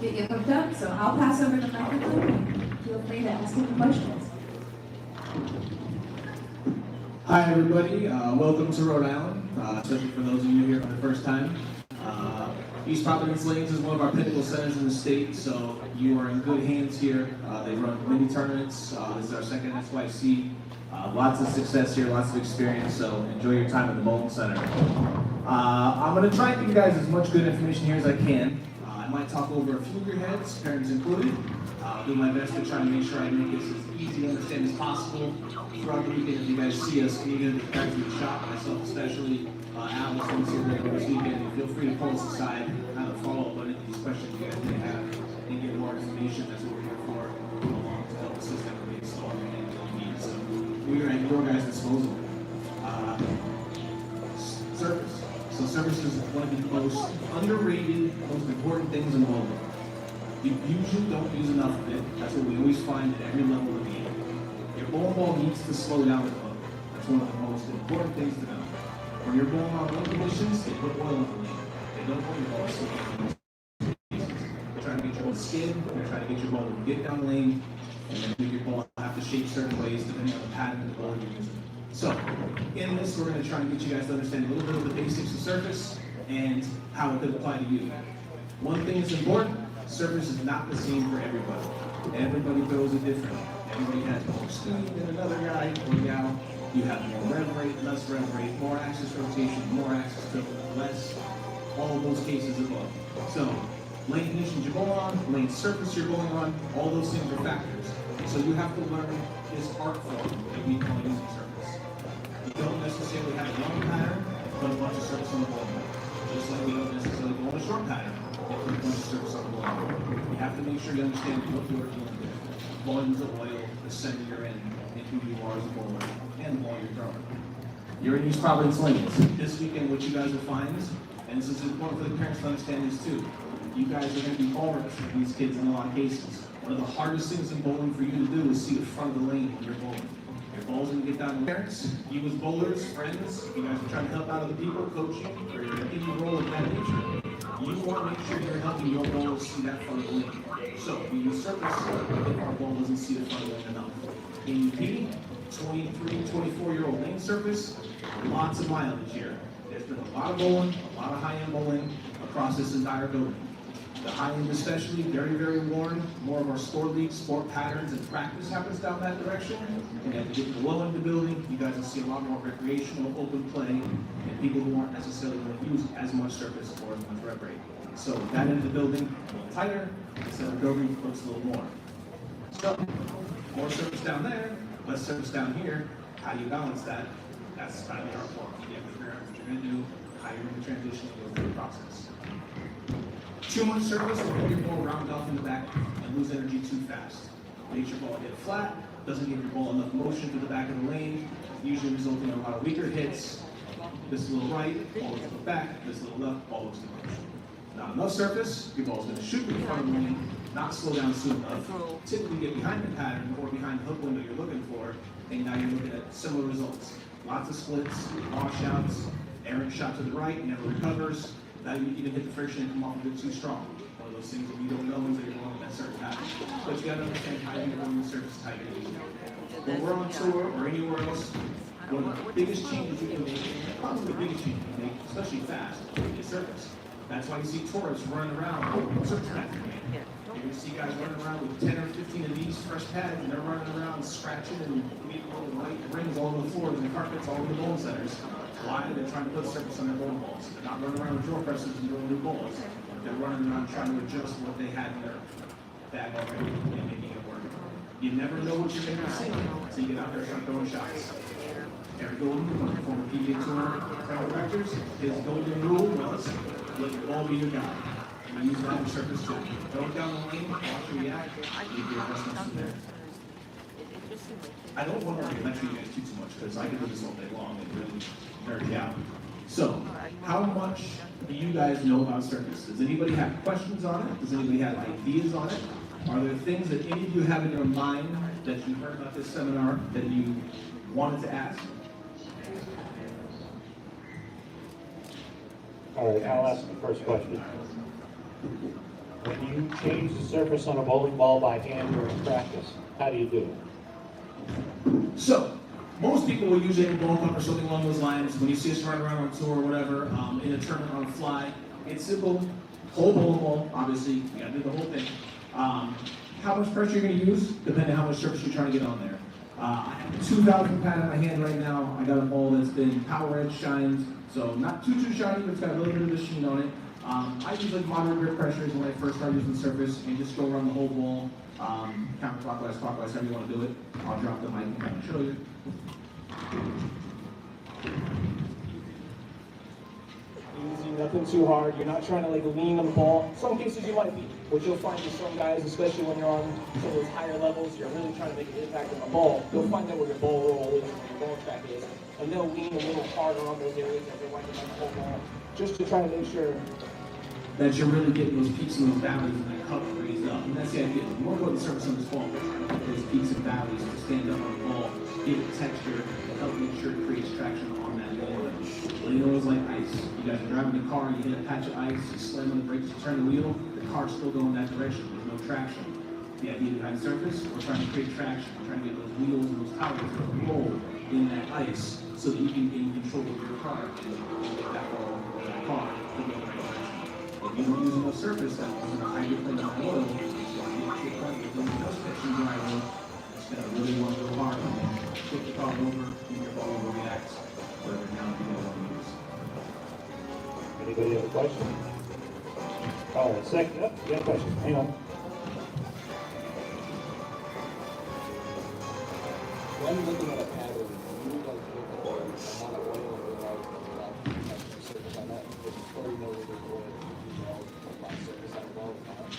get you hooked up. So I'll pass over the microphone and feel free to ask any questions. Hi everybody, welcome to Rhode Island, especially for those of you here for the first time. East Providence Lanes is one of our pinnacle centers in the state, so you are in good hands here. They run mini tournaments, this is our second SYC. Lots of success here, lots of experience, so enjoy your time at the bowling center. I'm going to try and give you guys as much good information here as I can. I might talk over a few of your heads, parents included. I'll do my best to try and make sure I make this as easy to understand as possible. Throughout the weekend, if you guys see us, can you get back to the shop, myself especially, Alice, who's here this weekend, feel free to pull us aside, kind of follow up on any of these questions you guys may have, and get more information. That's what we're here for, along to help the system be installed and anything you need. So we are at your guys' disposal. Service. So service is one of the most underrated, most important things in bowling. You usually don't use enough of it. That's what we always find at every level of the game. Your bowling ball needs to slow down a little. That's one of the most important things to know. When you're bowling on lane conditions, they put oil in the lane. They don't want your ball to slip down. They're trying to get your ball to skin, they're trying to get your ball to get down the lane, and then make your ball have to shape certain ways depending on the pattern of the ball you're using. So, in this, we're going to try and get you guys to understand a little bit of the basics of surface and how it could apply to you. One thing is important, surface is not the same for everybody. Everybody throws it differently. Everybody has more speed than another guy or gal. You have more rev rate, less rev rate, more axis rotation, more axis tilt, less, all of those cases above. So, lane conditions you're going on, lane surface you're going on, all those things are factors. So you have to learn this art form that we call using surface. You don't necessarily have a long pattern, but a bunch of surface on the ball. Just like we don't necessarily go on a short pattern, but put a bunch of surface on the ball. You have to make sure you understand what you're doing there. Volumes of oil, the center you're in, and who you are as a bowler, and the ball you're throwing. You're in East Providence Lanes. This weekend, what you guys will find is, and this is important for the parents to understand this too, you guys are going to be bowlers with these kids in a lot of cases. One of the hardest things in bowling for you to do is see the front of the lane when you're bowling. Your ball's going to get down to parents, you as bowlers, friends, you guys are trying to help out other people, coaching, or you're in any role of that nature. You want to make sure you're helping your bowlers see that front of the lane. So we use surface if our ball doesn't see the front of the lane enough. AUP, 23, 24-year-old lane surface, lots of mileage here. There's been a lot of bowling, a lot of high-end bowling across this entire building. The high-end especially, very, very worn. More of our sport leagues, sport patterns, and practice happens down that direction. And as you get to the low end of the building, you guys will see a lot more recreational, open play, and people who aren't necessarily going to use as much surface or as much rev rate. So that end of the building, a little tighter, instead of building, looks a little more. So, more surface down there, less surface down here. How do you balance that? That's kind of the art form. You have to figure out what you're going to do, how you're going to transition and go through the process. Too much surface will make your ball round off in the back and lose energy too fast. Makes your ball get flat, doesn't give your ball enough motion to the back of the lane, usually resulting in a lot of weaker hits. This little right, ball looks to the back, this little left, ball looks to the motion. Not enough surface, your ball's going to shoot in front of the lane, not slow down soon enough, typically get behind the pattern or behind the hook window you're looking for, and now you're looking at similar results. Lots of splits, washouts, errant shot to the right, never recovers. Now you even hit the friction and come off a bit too strong. One of those things that you don't know until you're going in that certain pattern. But you got to understand how you're going to surface tight. When we're on tour or anywhere else, one of the biggest changes you can make, probably the biggest change you can make, especially fast, is surface. That's why you see tourists running around with surface pads. You're going to see guys running around with 10 or 15 of these fresh pads, and they're running around scratching and getting all the white rings all over the floors and carpets all over the bowling centers. Why? They're trying to put surface on their bowling balls. They're not running around with draw presses and doing new balls. They're running around trying to adjust what they had in their bag already and making it work. You never know what you're going to see until you get out there and start throwing shots. Eric Golden, one of the former PGA Tour directors, his golden rule was, let your ball be your guy. We use that in surface too. Throw it down the lane, watch you react, leave your adjustments from there. I don't want to lecture you guys too much because I could do this all day long and really nerd you out. So, how much do you guys know about surface? Does anybody have questions on it? Does anybody have ideas on it? Are there things that any of you have in your mind that you heard about this seminar that you wanted to ask? All right, I'll ask the first question. When you change the surface on a bowling ball by hand or in practice, how do you do it? So, most people will use a ball cup or something along those lines. When you see us run around on tour or whatever, in a tournament on a fly, it's simple. Whole bowling ball, obviously, you gotta do the whole thing. How much pressure you're gonna use, depending on how much surface you're trying to get on there. I have a 2,000 pad in my hand right now. I got a ball that's been power edge shined, so not too shiny, but it's got a little bit of the sheen on it. I use like moderate grip pressures when I first start using the surface and just go around the whole ball, counterclockwise, clockwise, however you want to do it. I'll drop the mic and kind of show you. Easy, nothing too hard. You're not trying to like lean on the ball. Some cases you might be. What you'll find is some guys, especially when you're on some of those higher levels, you're really trying to make an impact on the ball. You'll find that where your ball roll is, where your ball track is, and they'll lean a little harder on those areas as they're winding up the whole ball, just to try to make sure that you're really getting those peaks and those valleys and that cup raised up. And that's the idea. You want to go to the surface on this ball, those peaks and valleys to stand up on the ball, give it texture, and help make sure it creates traction on that ball. You know, it's like ice. You guys are driving the car, you hit a patch of ice, you slam on the brakes, you turn the wheel, the car's still going that direction. There's no traction. The idea behind surface, we're trying to create traction. We're trying to get those wheels and those tires to roll in that ice so that you can gain control of your car and get that ball or that car to go in the right direction. If you don't use enough surface that is in a high plane of oil, it's going to get point with no section dry oil. It's going to really want to go hard and then flip the car over, and your ball will react whatever down you want to use. Anybody have a question? Oh, a second. Oh, you got a question. Hang on. when looking at a pattern, you like look at the amount of oil or like surface on that before you know where there's oil, you know, apply surface on well or not.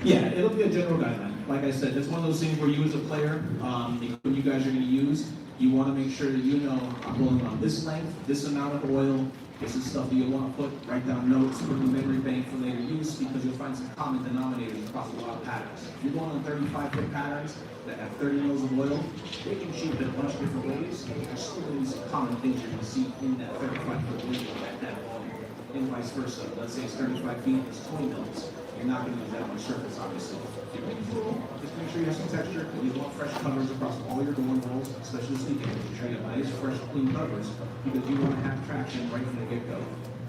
Yeah, it'll be a general guideline. Like I said, it's one of those things where you as a player, when you guys are going to use, you want to make sure that you know I'm going on this length, this amount of oil. This is stuff that you'll want to put, write down notes, put in the memory bank for later use because you'll find some common denominators across a lot of patterns. If you're going on 35-foot patterns that have 30 mils of oil, they can shoot it a bunch of different ways. There's still going to be some common things you're going to see in that 35-foot window at that volume, and vice versa. Let's say it's 35 feet, it's 20 mils. You're not going to use that much surface, obviously. Just make sure you have some texture. You want fresh covers across all your going holes, especially this weekend. Make sure you have nice, fresh, clean covers because you want to have traction right from the get-go.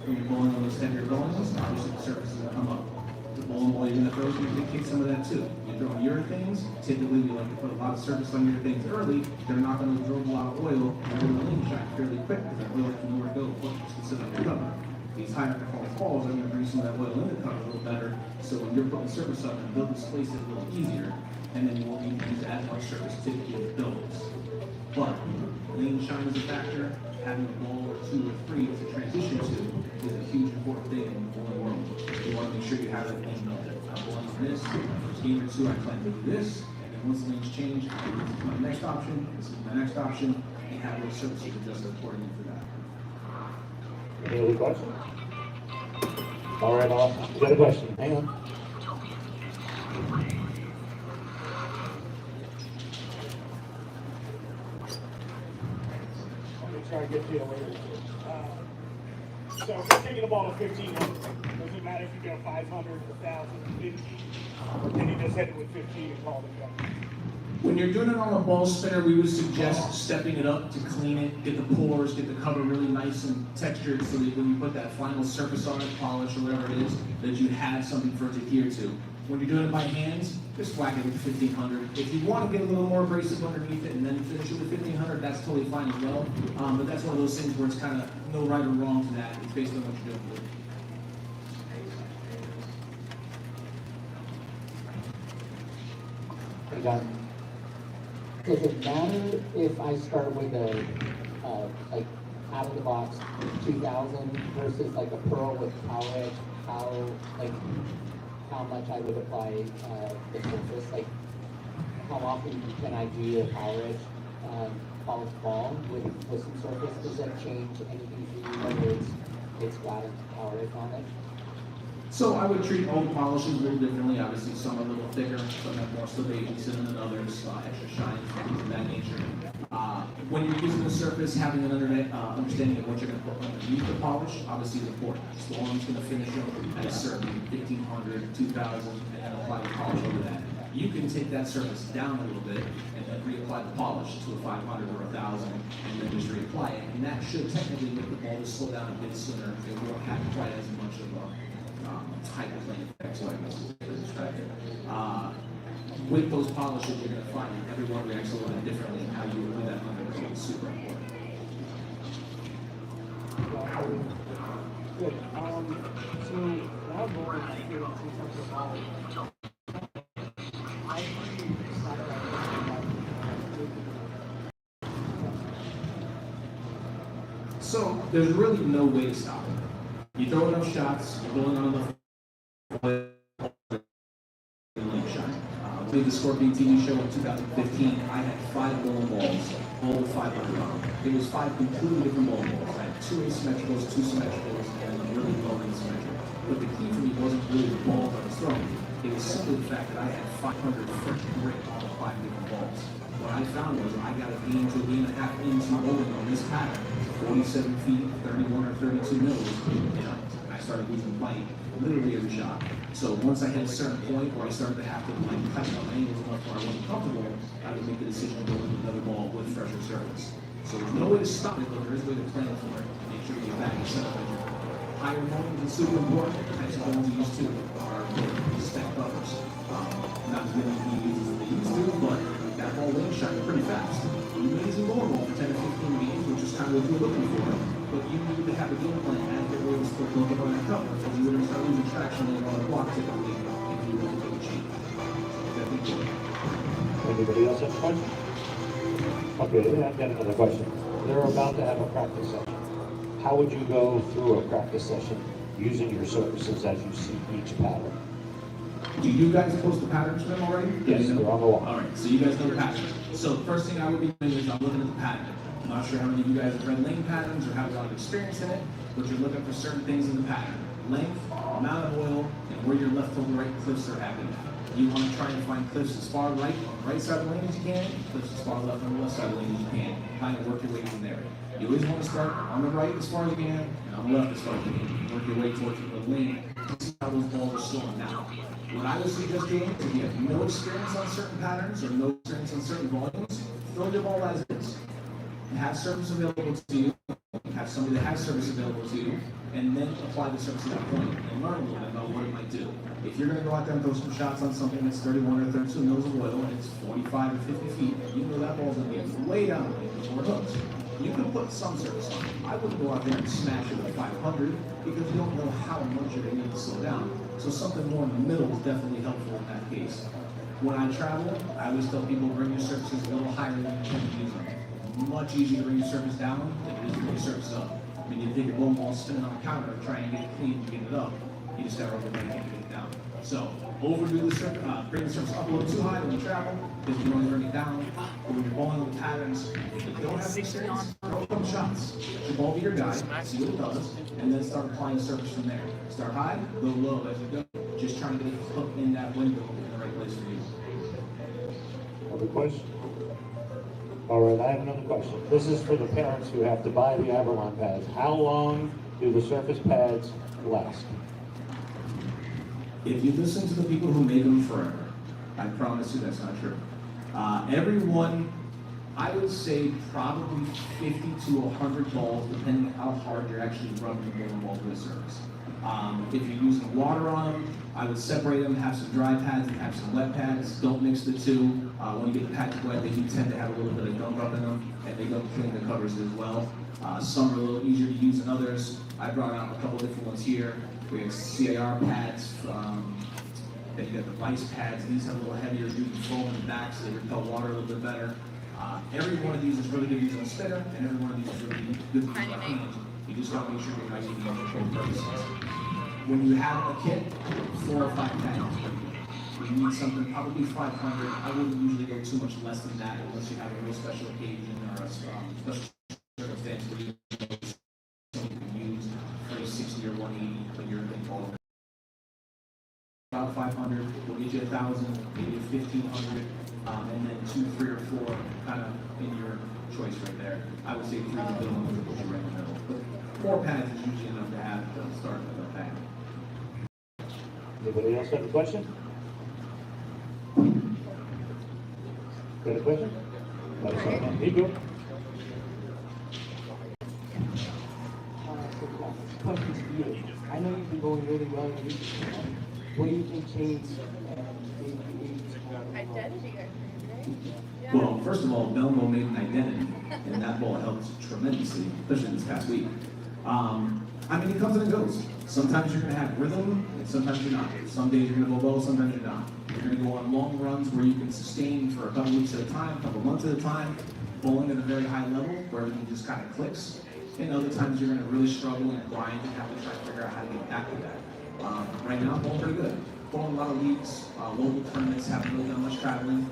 When you're bowling on those heavier bowling holes, obviously the surface is going to come up. The bowling ball you're going to throw is going to dictate some of that too. You throw urethanes, typically we like to put a lot of surface on urethanes early. They're not going to absorb a lot of oil and they're going to lean shine fairly quick because that oil can nowhere to go once it's considered your cover. These higher performance balls are going to bring some of that oil in the cover a little better. So when you're putting surface up, they'll displace it a little easier, and then you won't need to use as much surface typically with builds. But lean shine is a factor. Having a ball or two or three to transition to is a huge important thing in the bowling world. You want to make sure you have that lean built. I'm bowling on this. First game or two, I plan to do this, and then once the lanes change, this is my next option. This is my next option, and have those surfaces adjusted accordingly for that. Any other questions? All right, awesome. You got a question? Hang on. I'm gonna try to get to you later. So if you're taking a ball to 1500, does it matter if you go 500, 1,000, 50? Or can you just hit it with 15 and call it done? When you're doing it on a ball spinner, we would suggest stepping it up to clean it, get the pores, get the cover really nice and textured so that when you put that final surface on it, polish or whatever it is, that you have something for it to adhere to. When you're doing it by hands, just whack it with 1500. If you want to get a little more abrasive underneath it and then finish it with 1500, that's totally fine as well. But that's one of those things where it's kind of no right or wrong to that. It's based on what you're doing with it. Hey, John. Does it matter if I start with a, like, out of the box 2000 versus like a pearl with power edge? How much I would apply the surface? Like, how often can I do a power edge polished ball with some surface? Does that change anything for you, whether it's got a power edge on it? So I would treat all the polishes a little differently. Obviously, some are a little thicker, some have more slippage in them than others, extra shine, things of that nature. When you're using the surface, having an understanding of what you're going to put underneath the polish obviously is important. Storm's going to finish them at a certain 1,500, 2,000, and then apply the polish over that. You can take that surface down a little bit and then reapply the polish to a 500 or 1,000 and then just reapply it. And that should technically make the ball just slow down a bit sooner. It won't have quite as much of a tight playing effect, so I guess is to describe it. With those polishes, you're going to find that everyone reacts a little bit differently, and how you do that under is super important. Good. So now going to the ball. So there's really no way to stop it. You throw enough shots, you're going on enough shot. We did the Scorpion TV show in 2015. I had 5 bowling balls, all 500 on them. It was 5 completely different bowling balls. I had 2 asymmetricals, 2 symmetricals, and a really low asymmetric. But the key for me wasn't really the ball I was throwing. It was simply the fact that I had 500 fresh grip on the 5 different balls. What I found was I got a game to a game and a half into bowling on this pattern, 47 feet, 31 or 32 mils, and I started losing light literally every shot. So once I hit a certain point where I started to have to tighten up angles enough where I wasn't comfortable, I would make the decision to go into another ball with fresher surface. So there's no way to stop it, but there is a way to plan for it. Make sure you get back and set up higher moments is super important. The types of balls you use to are spec buffers. Not as many EVs as they used to, but that ball wing shot pretty fast. Amazing bowling ball for 10 to 15 games, which is kind of what you're looking for. But you need to have a game plan and get ready to still look on that cover, because you're going to start losing traction on the block typically if you want to make a change. Anybody else have a question? Okay, I've got another question. They're about to have a practice session. How would you go through a practice session using your surfaces as you see each pattern? Do you guys post the patterns for them already? Yes, they're on the wall. All right, so you guys know the patterns. So the first thing I would be doing is I'm looking at the pattern. I'm not sure how many of you guys have read lane patterns or have a lot of experience in it, but you're looking for certain things in the pattern. Length, amount of oil, and where your left to right cliffs are happening. You want to try and find cliffs as far right on the right side of the lane as you can, cliffs as far left on the left side of the lane as you can. Kind of work your way from there. You always want to start on the right as far as you can, and on the left as far as you can. Work your way towards the lane to see how those balls are slowing down. What I would suggest doing, if you have no experience on certain patterns or no experience on certain volumes, throw your ball as is. Have service available to you, have somebody that has service available to you, and then apply the service at that point and learn a little bit about what it might do. If you're going to go out there and throw some shots on something that's 31 or 32 mils of oil and it's 45 or 50 feet, you know that ball's going to be way down the lane before it hooks. You can put some service on it. I wouldn't go out there and smash it at 500 because you don't know how much you're going to need to slow down. So something more in the middle is definitely helpful in that case. When I travel, I always tell people bring your surfaces a little higher than you tend to use them. Much easier to bring your surface down than it is to bring your surface up. I mean, you take a bowling ball, spin it on the counter, and try and get it clean and get it up. You just gotta overbring it and get it down. So, overdo the surface, bring the surface up a little too high when you travel, because you can only bring it down. But when you're bowling with patterns, if you don't have experience, throw some shots. Let your ball be your guide, see what it does, and then start applying the surface from there. Start high, go low as you go. Just trying to get it hooked in that window in the right place for you. Other question? All right, I have another question. This is for the parents who have to buy the Avalon pads. How long do the surface pads last? If you listen to the people who make them forever, I promise you that's not true. Everyone, I would say probably 50 to 100 balls, depending on how hard you're actually rubbing the bowling ball to the surface. If you're using water on them, I would separate them, have some dry pads and have some wet pads. Don't mix the two. When you get the pads wet, they do tend to have a little bit of gum up in them, and they don't clean the covers as well. Some are a little easier to use than others. I brought out a couple different ones here. We have CAR pads, then you got the Vice pads. These have a little heavier duty foam in the back, so they repel water a little bit better. Every one of these is really good to use on a spinner, and every one of these is really good to use by hand. You just want to make sure you're not using them for both purposes. When you have a kit, 4 or 5 pads. You need something probably 500. I wouldn't usually go too much less than that unless you have a real special occasion or a special circumstance where you can use 360 or 180 when you're involved. About 500, we'll get you 1,000, maybe 1,500 and then 2, 3, or 4 kind of in your choice right there. I would say 3 is the middle, and put you right in the middle. But 4 pads is usually enough to have to start with a pad. Anybody else have a question? Got a question? Let us know. Nico? Question to you. I know you've been going really well in the recent months. What do you think changed Identity, I think, right? Yeah. Well, first of all, Belmo made an identity, and that ball helped tremendously, especially this past week. I mean, it comes and it goes. Sometimes you're going to have rhythm, and sometimes you're not. Some days you're going to go low, sometimes you're not. You're going to go on long runs where you can sustain for a couple weeks at a time, a couple months at a time, bowling at a very high level where everything just kind of clicks. And other times you're going to really struggle and grind and have to try to figure out how to get back to that. Right now, I'm bowling pretty good. Bowling a lot of leagues, local tournaments, haven't really done much traveling.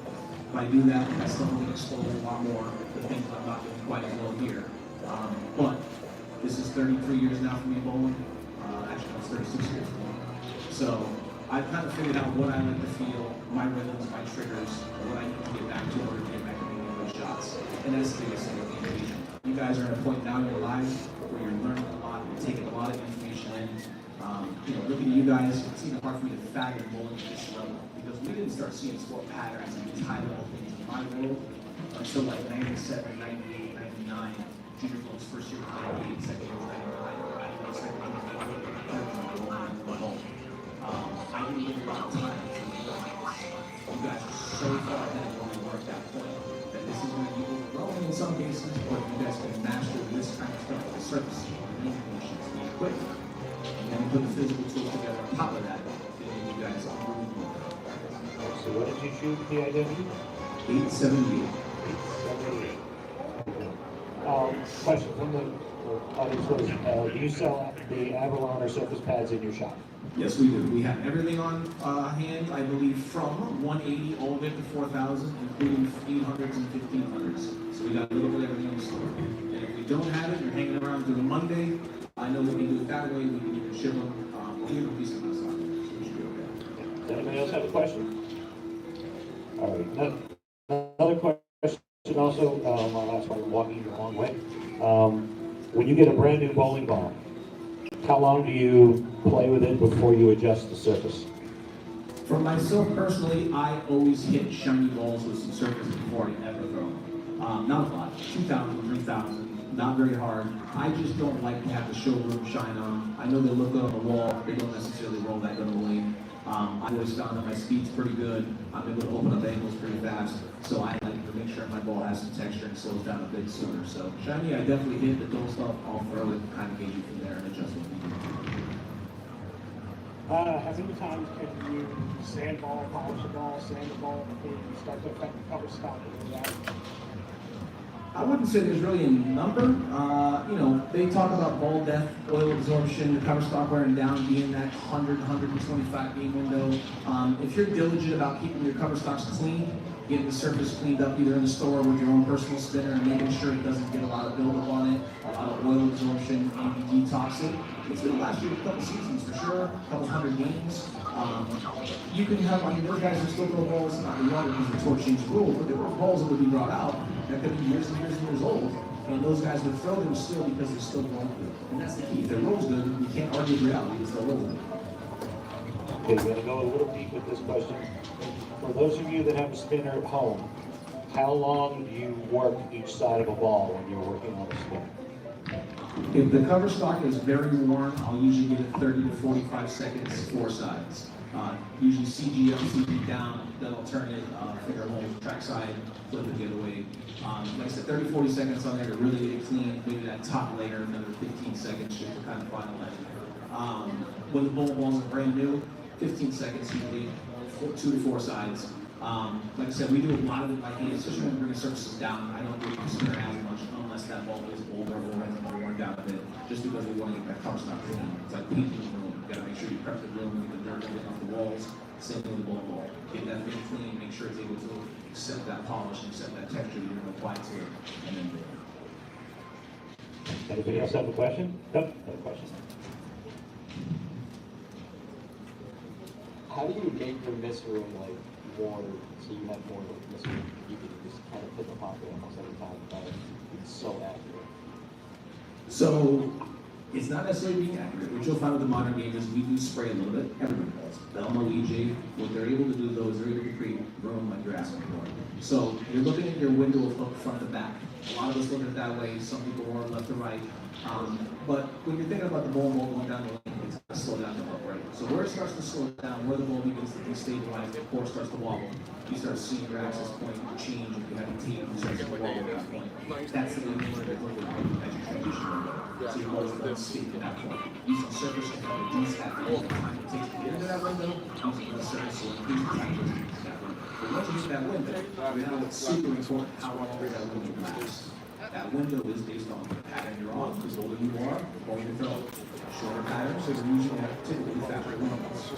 If I do that, I still get exposed a lot more to things I'm not doing quite as well here. But this is 33 years now for me bowling. Actually, that's 36 years for me. So I've kind of figured out what I like to feel, my rhythms, my triggers, what I need to get back to in order to get back to making those shots. And that's the biggest thing with the innovation. You guys are at a point now in your lives where you're learning a lot, you're taking a lot of information in. Looking at you guys, it's even hard for me to fathom bowling at this level because we didn't start seeing sport patterns and these high level things in my world until like 97, 98, 99. Junior bowl's first year was 98, second year was 99. I didn't expect to be I didn't get a lot of time to realize you guys are so far ahead of where we were at that point that this is going to be overwhelming in some cases, but you guys can master this kind of stuff, the surface, the information, the equipment. And put the physical tools together on top of that, and you guys are moving more. So what did you shoot the identity? 878. 878. Question from the audience was, do you sell the Avalon or Surface pads in your shop? Yes, we do. We have everything on hand, I believe, from 180 all the way to 4,000, including 800s and 1500s. So we got a little bit of everything in the store. And if we don't have it, you're hanging around through Monday. I know we can do it that way. We can even ship them. We'll give a piece of us on it. So we should be okay. Does anybody else have a question? All right. Another question also, my last one, walking the long way. When you get a brand new bowling ball, how long do you play with it before you adjust the surface? For myself personally, I always hit shiny balls with some surface before I ever throw them. Not a lot, 2,000, 3,000. Not very hard. I just don't like to have the showroom shine on. I know they look good on the wall. They don't necessarily roll that good on the lane. I always found that my speed's pretty good. I'm able to open up angles pretty fast. So I like to make sure my ball has some texture and slows down a bit sooner. So shiny, I definitely hit the dull stuff. I'll throw it, kind of gauge it from there and adjust it. How many times can you sand ball, polish the ball, sand the ball before you start to affect the cover stock? I wouldn't say there's really a number. They talk about ball depth, oil absorption, the cover stock wearing down, being that 100, 125 game window. If you're diligent about keeping your cover stocks clean, getting the surface cleaned up either in the store with your own personal spinner and making sure it doesn't get a lot of buildup on it, a lot of oil absorption, and you detox it. It's going to last you a couple seasons for sure, a couple hundred games. You can have, those guys who still throw balls, not any longer because the tour changed the rules, but there were balls that would be brought out that could be years and years and years old. And those guys would throw them still because they're still rolling good. And that's the key. If it rolls good, you can't argue with reality, it's still rolling. Okay, we're going to go a little deep with this question. For those of you that have a spinner at home, how long do you work each side of a ball when you're working on a spinner? If the cover stock is very worn, I'll usually give it 30 to 45 seconds, 4 sides. Usually CG up, CG down, then I'll turn it, finger hold, track side, flip it the other way. Like I said, 30, 40 seconds on there to really get it clean, maybe that top layer, another 15 seconds just to kind of finalize it. When the bowling balls are brand new, 15 seconds usually, 2 to 4 sides. Like I said, we do a lot of it by hand, especially when we bring surfaces down. I don't do spinner as much unless that ball is older or has been worn down a bit, just because we want to get that cover stock clean. It's like painting the room. You gotta make sure you prep the room, get the dirt and off the walls. Same thing with the ball. Get that thing clean, make sure it's able to accept that polish and accept that texture that you're going to apply to it, and then do it. Anybody else have a question? No, have a question. how do you make your miss room like more, so you have more like miss room? You can just kind of hit the pocket almost every time, but it's so accurate. So it's not necessarily being accurate. What you'll find with the modern game is we do spray a little bit. Everyone does. Belmo, EJ, what they're able to do though is they're able to create room like you're asking for. So you're looking at your window of look front to back. A lot of us look at it that way. Some people are left to right. But when you're thinking about the ball going down the lane, it's going to slow down the ball, right? So where it starts to slow down, where the ball begins to destabilize, the core starts to wobble. You start seeing your access point change. If you have a team, you start to wobble at that point. That's the way you as you transition window. So your ball is stick to that point. Using surface to help reduce that all the time it takes to get into that window, using the surface to increase the time it takes to get into that window. But once you get to that window, now it's super important how long that window lasts. That window is based on the pattern you're on. The older you are, the more you throw. Shorter patterns, so you're usually have typically faster windows.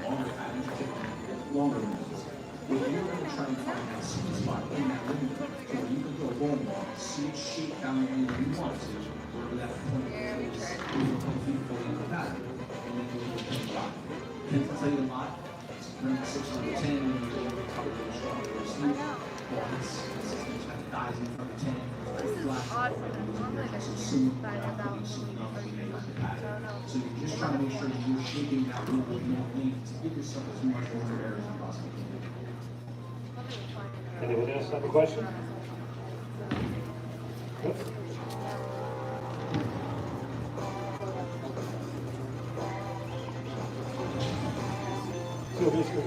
Longer patterns, typically longer windows. Well, you're going to try and find that sweet spot in that window, so you can throw a bowling ball, see it shape down the window you want to, wherever that point is, you can complete fully the pattern, and then you can pin block. Pins will tell you a lot. It's number 6, number 10, and you're going to cover the strong or sleep. Well, it's kind of dies in front of 10. So you're just trying to make sure that you're shaping that window you need to give yourself as much water air as you possibly can. Anyone else have a question? Yep. So basically,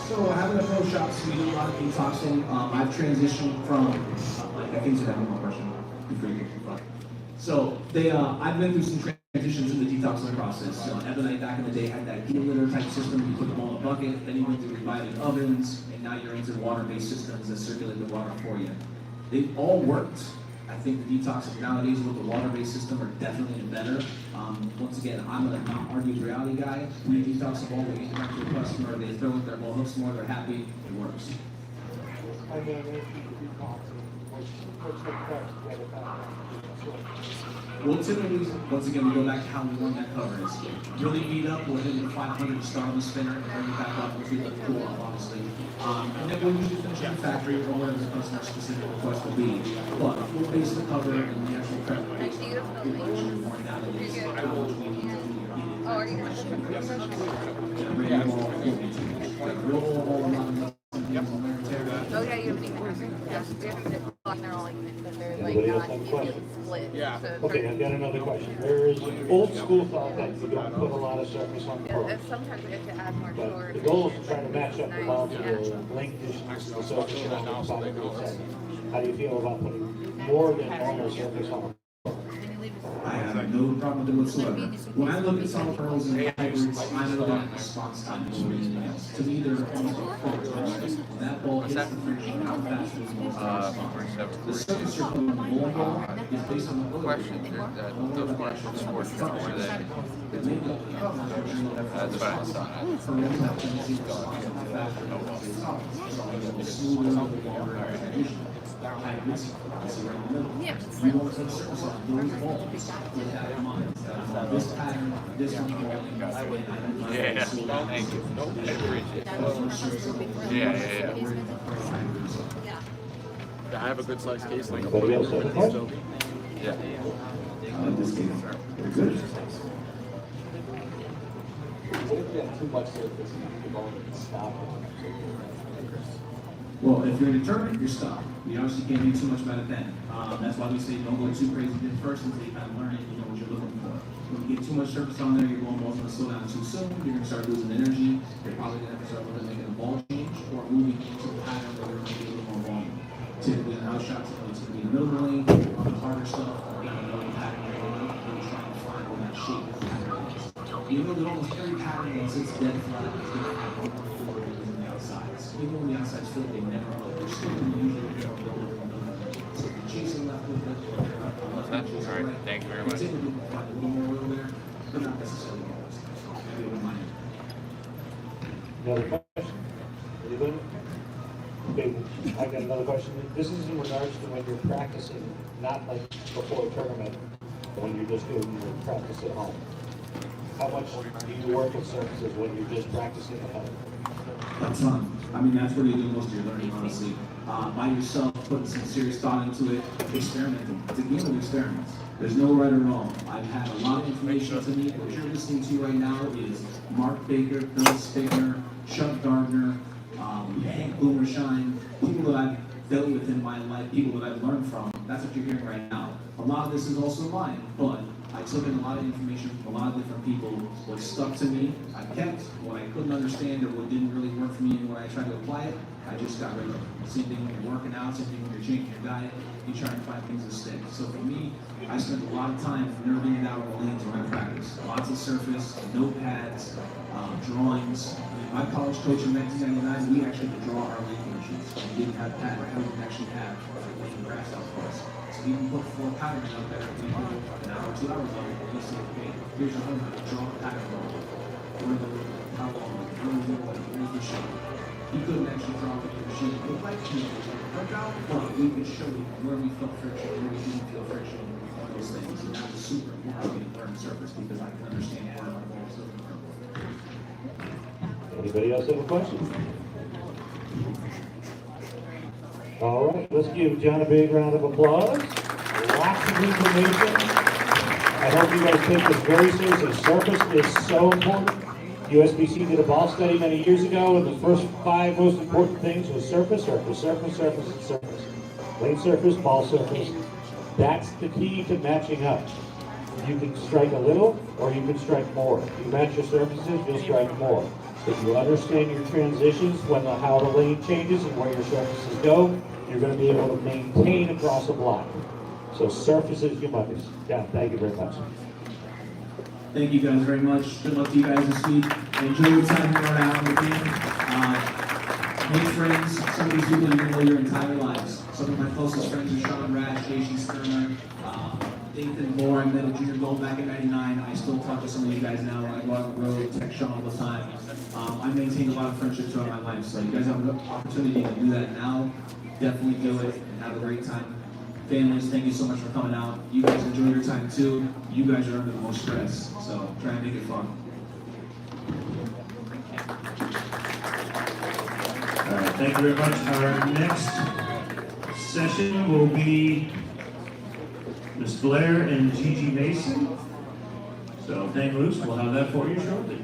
So having a pro shops, we do a lot of detoxing. I've transitioned from, I think you have one more question before you get too far. So I've been through some transitions in the detoxing process. Ebonite back in the day had that gill litter type system. You put them all in a bucket, then you went through reviving ovens, and now you're into water-based systems that circulate the water for you. They've all worked. I think the detoxes nowadays with the water-based system are definitely better. Once again, I'm a not argued reality guy. We detox the ball, we interact with the customer, they throw it, their ball hooks more, they're happy, it works. and then if you detox, what's the correct way to Well, typically, once again, we go back to how we want that cover is. Really beat up, we'll hit it 500 to start on the spinner, and bring it back up once we let it cool off, obviously. And then we'll usually finish in the factory or whatever the customer specific request will be. But we'll base the cover and the actual prep base more down to this, how much we need to do. Oh, are you gonna Oh, yeah, you have an even. Yes, we have a block, they're all even, but they're like Anybody else not have a evenly question? split. Yeah. So Okay, I've got another question. There is an old school thought that you don't put a lot of surface on the Yeah, pearl. and sometimes we have to add more But short. the goal is to try to match up the Nice, ball to yeah. the length distance of the surface along the side of the set. How do you feel about putting more than normal surface on a pearl? I have no problem with it whatsoever. When I look at summer pearls and hybrids, I know that response time is anything else. To me, they're almost like quarters. When that ball hits the friction, how fast is the ball? The surface you're putting on the bowling ball is based on the Question, those questions were for that. That's what I thought. Yeah. You want to put surface on those balls with that in mind. This pattern, this one. Yeah, thank you. I appreciate it. Yeah. I have a good sized case, like a Anybody else have a question? Yeah. This game, very good. What if you have too much surface, the ball can stop it? Well, if you're determined, you're stuck. You obviously can't do too much about it then. That's why we say don't go too crazy at first until you kind of learn it, you know what you're looking for. When you get too much surface on there, your ball ball's going to slow down too soon. You're going to start losing energy. You're probably going to have to start looking at making a ball change or moving into a pattern where you're going to get a little more volume. Typically, in house shots, it's going to be in the middle of the lane, on the harder stuff, or down the middle of the pattern you're on, you're trying to find where that shape is. You know that almost every pattern that sits dead flat is going to have one forward than the outsides. Even when the outsides fit, they never look. They're still usually so if you're chasing left with it, or left All right, thank you very much. Typically, find a little more oil there, but not necessarily always. Another question? Anybody? Okay, I got another question. This is in regards to when you're practicing, not like before a tournament, but when you're just doing your practice at home. How much do you work with surfaces when you're just practicing at home? A ton. I mean, that's where you do most of your learning, honestly. By yourself, putting some serious thought into it, experimenting. It's a game of experiments. There's no right or wrong. I've had a lot of information to me. What you're listening to right now is Mark Baker, Bill Stigner, Chuck Gardner, Hank Boomershine, people that I've dealt with in my life, people that I've learned from. That's what you're hearing right now. A lot of this is also mine, but I took in a lot of information from a lot of different people. What stuck to me, I kept. What I couldn't understand or what didn't really work for me and when I tried to apply it, I just got rid of it. Same thing when you're working out, same thing when you're changing your diet, you try and find things that stick. So for me, I spent a lot of time nerving it out with lanes when I practice. Lots of surface, notepads, drawings. My college coach in 1999, we actually had to draw our lane machines. We didn't have pads. We didn't actually have some graphs out for us. So we can put 4 patterns out there. We put an hour, 2 hours on it. We say, okay, here's your homework. Draw a pattern. How long? Where's the shape? He couldn't actually draw with the machine. It looked like he worked out, but we could show you where we felt friction, where we didn't feel friction, those things. And that was super important for me to learn surface because I can understand where my ball is looking from. Anybody else have a question? All right, let's give John a big round of applause. Lots of information. I hope you guys take this very seriously. Surface is so important. USBC did a ball study many years ago, and the first 5 most important things was surface, surface, surface, surface, and surface. Lane surface, ball surface. That's the key to matching up. You can strike a little, or you can strike more. If you match your surfaces, you'll strike more. If you understand your transitions, how the lane changes and where your surfaces go, you're going to be able to maintain across a block. So surfaces, humongous. Yeah, thank you very much. Thank you guys very much. Good luck to you guys this week. Enjoy your time here out on the game. Make friends. Some of these people you know your entire lives. Some of my closest friends are Sean Rash, Jason Sterner, Nathan Moore. I met at Junior Gold back in '99. I still talk to some of you guys now when I go out on the road, text Sean all the time. I maintained a lot of friendships throughout my life. So you guys have an opportunity to do that now. Definitely do it and have a great time. Families, thank you so much for coming out. You guys enjoy your time too. You guys are under the most stress, so try and make it fun. All right, thank you very much. Our next session will be Ms. Blair and Gigi Mason. So hang loose, we'll have that for you shortly.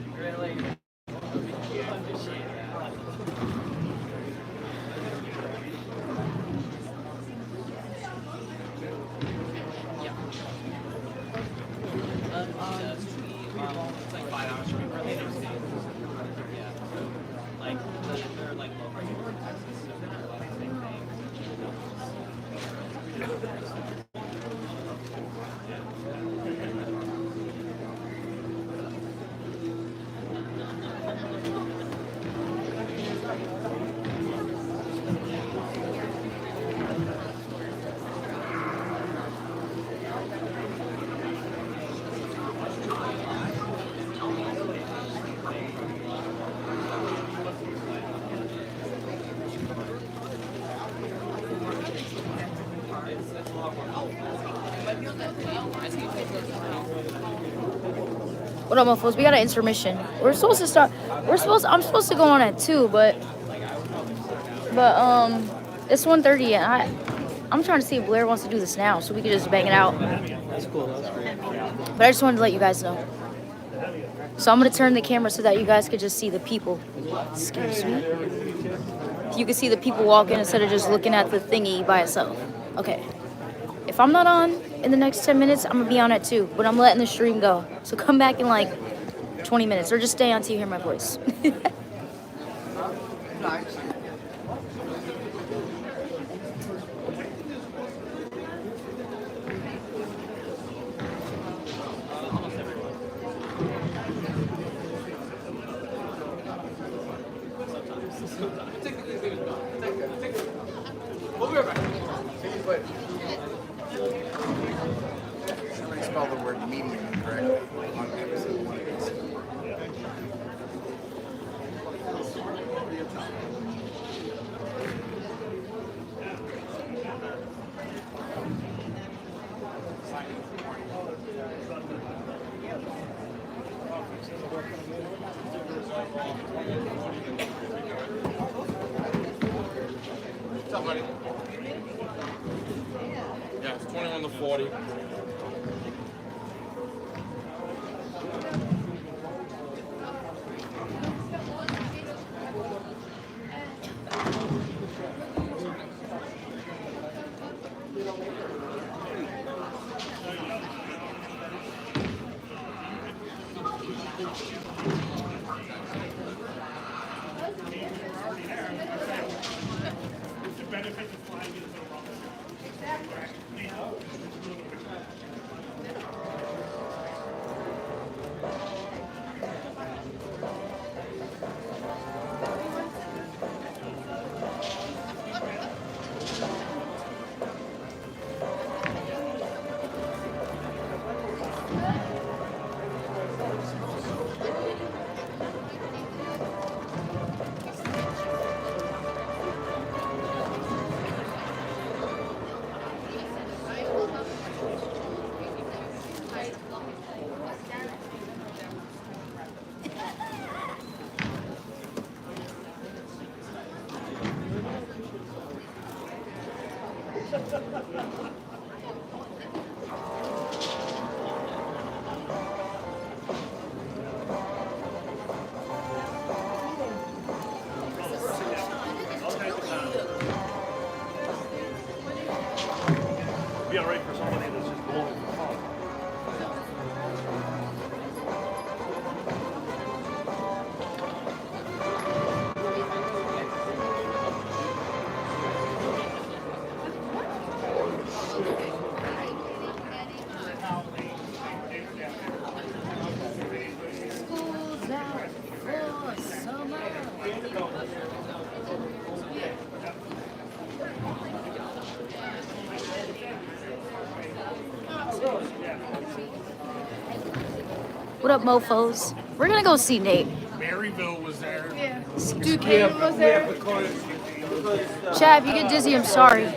It's like 5 hours from here. Yeah. Like, they're like local here in Texas, so they're a lot of the same thing. What up, mofos? We got an intermission. I'm supposed to go on at 2, but it's 1:30 and I'm trying to see if Blair wants to do this now so we can just bang it out. That's cool, that's great. But I just wanted to let you guys know. So I'm gonna turn the camera so that you guys could just see the people. Excuse me. You can see the people walking instead of just looking at the thingy by itself. Okay. If I'm not on in the next 10 minutes, I'm gonna be on at 2, but I'm letting the stream go. So come back in like 20 minutes or just stay on till you hear my voice. We'll be right back. Somebody spelled the word medium incorrectly on episode 1 of this. What's up, buddy? Yeah, it's 21 to 40. Be alright for somebody that's just blowing the phone. School's out for summer. What up, mofos? We're gonna go see Nate. Maryville was there. Dude, was there? Chad, if you get dizzy, I'm sorry.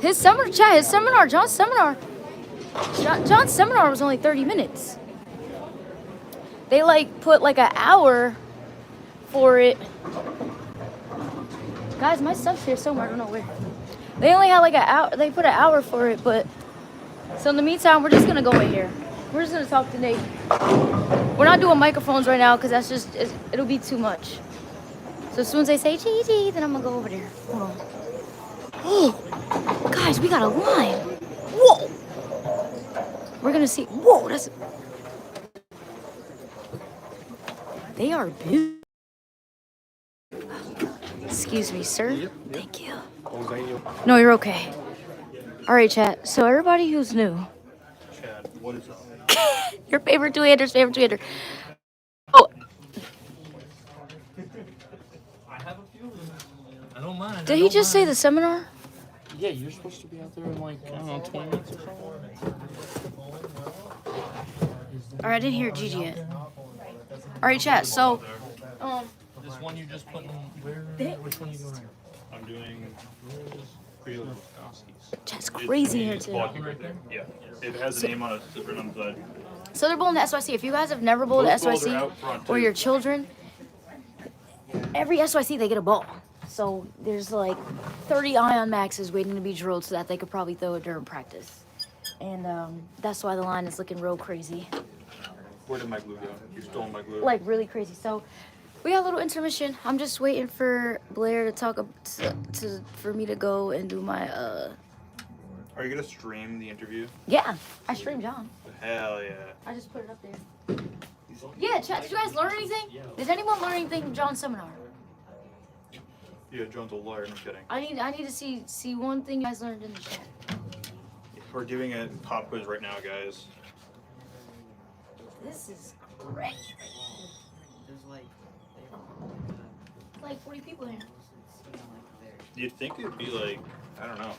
His seminar, John's seminar was only 30 minutes. They like put like an hour for it. Guys, my stuff's here somewhere, I don't know where. They only had like an hour, they put an hour for it, but so in the meantime, we're just gonna go in here. We're just gonna talk to Nate. We're not doing microphones right now because that's just, it'll be too much. So as soon as they say Gigi, then I'm gonna go over there. Hold on. Oh, guys, we got a line. Whoa. We're gonna see, whoa, that's, they are beautiful. Excuse me, sir. Yep. Thank you. Oh, thank you. No, you're okay. All right, chat. So everybody who's new, Chad, what is up? your favorite two-hander's favorite two-hander. Oh, I have a few. I don't mind. did he just say the seminar? Yeah, you're supposed to be out there in like, I don't know, 20 minutes or something. All right, I didn't hear Gigi yet. All right, chat. So, This one you just put in, which one are you doing? I'm doing Creole Wisconsin's. chat's crazy here too. Right there? Yeah. It has a name on it, it's written on the side. So they're bowling the SYC. If you guys have never bowled the Those bowls are SYC, out front, or too. your children, every SYC they get a ball. So there's like 30 ion maxes waiting to be drilled so that they could probably throw it during practice. And that's why the line is looking real crazy. Where did my glue go? You stole my glue. Like really crazy. So we got a little intermission. I'm just waiting for Blair to talk for me to go and do my Are you gonna stream the interview? yeah, I streamed John. Hell yeah. I just put it up there. Yeah, chat, did you guys learn anything? Did anyone learn anything from John's seminar? Yeah, John's a lawyer, no kidding. I need to see one thing you guys learned in the chat. We're doing a pop quiz right now, guys. This is great. There's Like 40 people here. You'd think it'd be like, I don't know.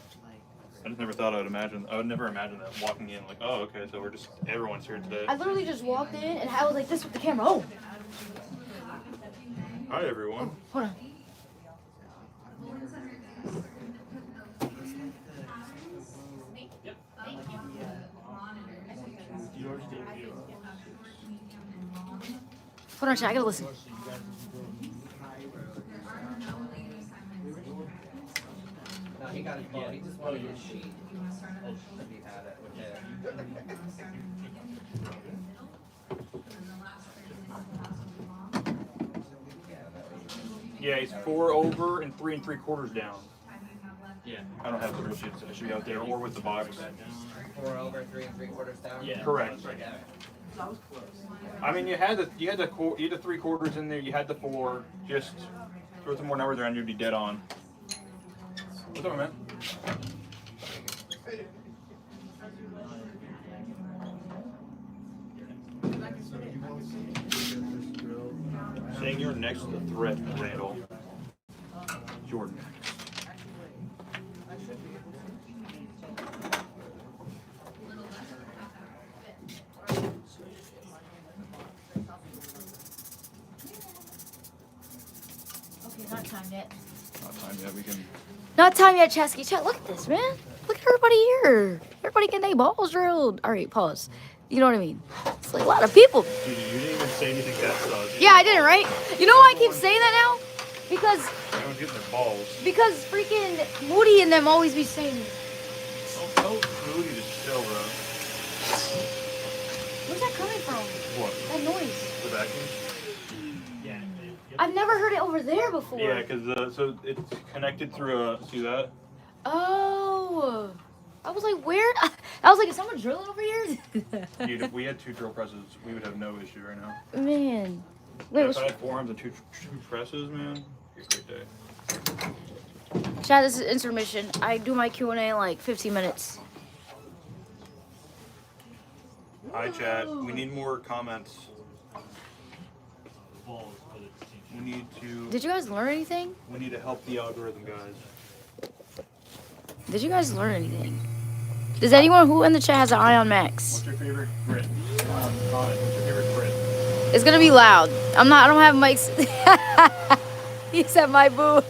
I just never thought I would never imagine that walking in like, oh, okay, so everyone's here today. I literally just walked in and I was like this with the camera. Oh, Hi, everyone. hold on. Hold on, chat, I gotta listen. No, he got it. Well, he just wanted his sheet. If he had it with him. Yeah, he's 4 over and 3 3/4 down. Yeah. I don't have the receipts. It should be out there or with the box. 4 over, 3 3/4 down. Yeah. Correct. Yeah. I mean, you had the 3/4 in there. You had the 4. Just throw some more numbers around, you'd be dead on. What's up, man? Saying you're next to the threat, Randall. You're next. Okay, not time yet. Not time yet. We can. Not time yet, Chesky. Chat, look at this, man. Look at everybody here. Everybody getting their balls drilled. All right, pause. You know what I mean? It's like a lot of people. Dude, you didn't even say anything that sus. Yeah, I didn't, right? You know why I keep saying that now? Because Everyone's getting their balls. freaking Moody and them always be saying, Don't tell Foodie to chill, bro. where's that coming from? What? That noise. The vacuum? I've never heard it over there before. Yeah, because so it's connected through a. See that? Oh. I was like, where? I was like, is someone drilling over here? Dude, if we had 2 drill presses, we would have no issue right now. Man. Wait, If what's... I had 4 arms and 2 presses, man, it'd be a great day. Chat, this is intermission. I do my Q&A in like 15 minutes. Hi, chat. We need more comments. We need to. Did you guys learn anything? We need to help the algorithm, guys. Did you guys learn anything? Does anyone who in the chat has an eye on Max? What's your favorite grit? Comment. What's your favorite grit? It's gonna be loud. I don't have mics. He said my boo.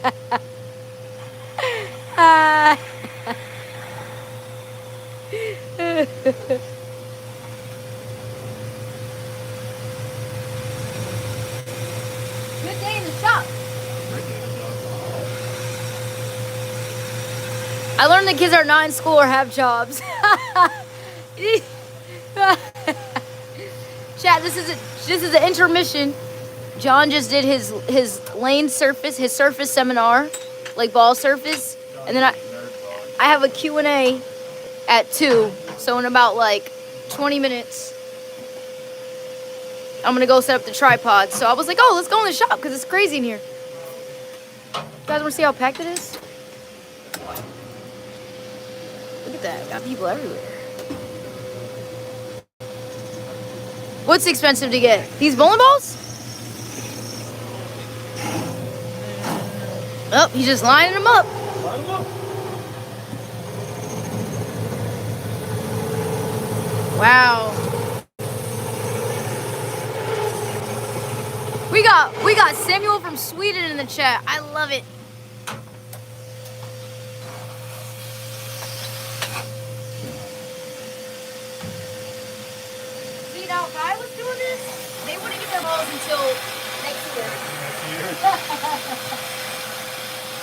Good day in the shop. I learned the kids are not in school or have jobs. Chat, this is an intermission. John just did his lane surface, his surface seminar, like ball surface, and then I have a Q&A at 2. So in about like 20 minutes, I'm gonna go set up the tripod. So I was like, oh, let's go in the shop because it's crazy in here. You guys want to see how packed it is? Look at that, got people everywhere. What's expensive to get? These bowling balls? Oh, he's just lining them up. Wow. We got Samuel from Sweden in the chat. I love it. See, now if I was doing this, they wouldn't get their balls until next year.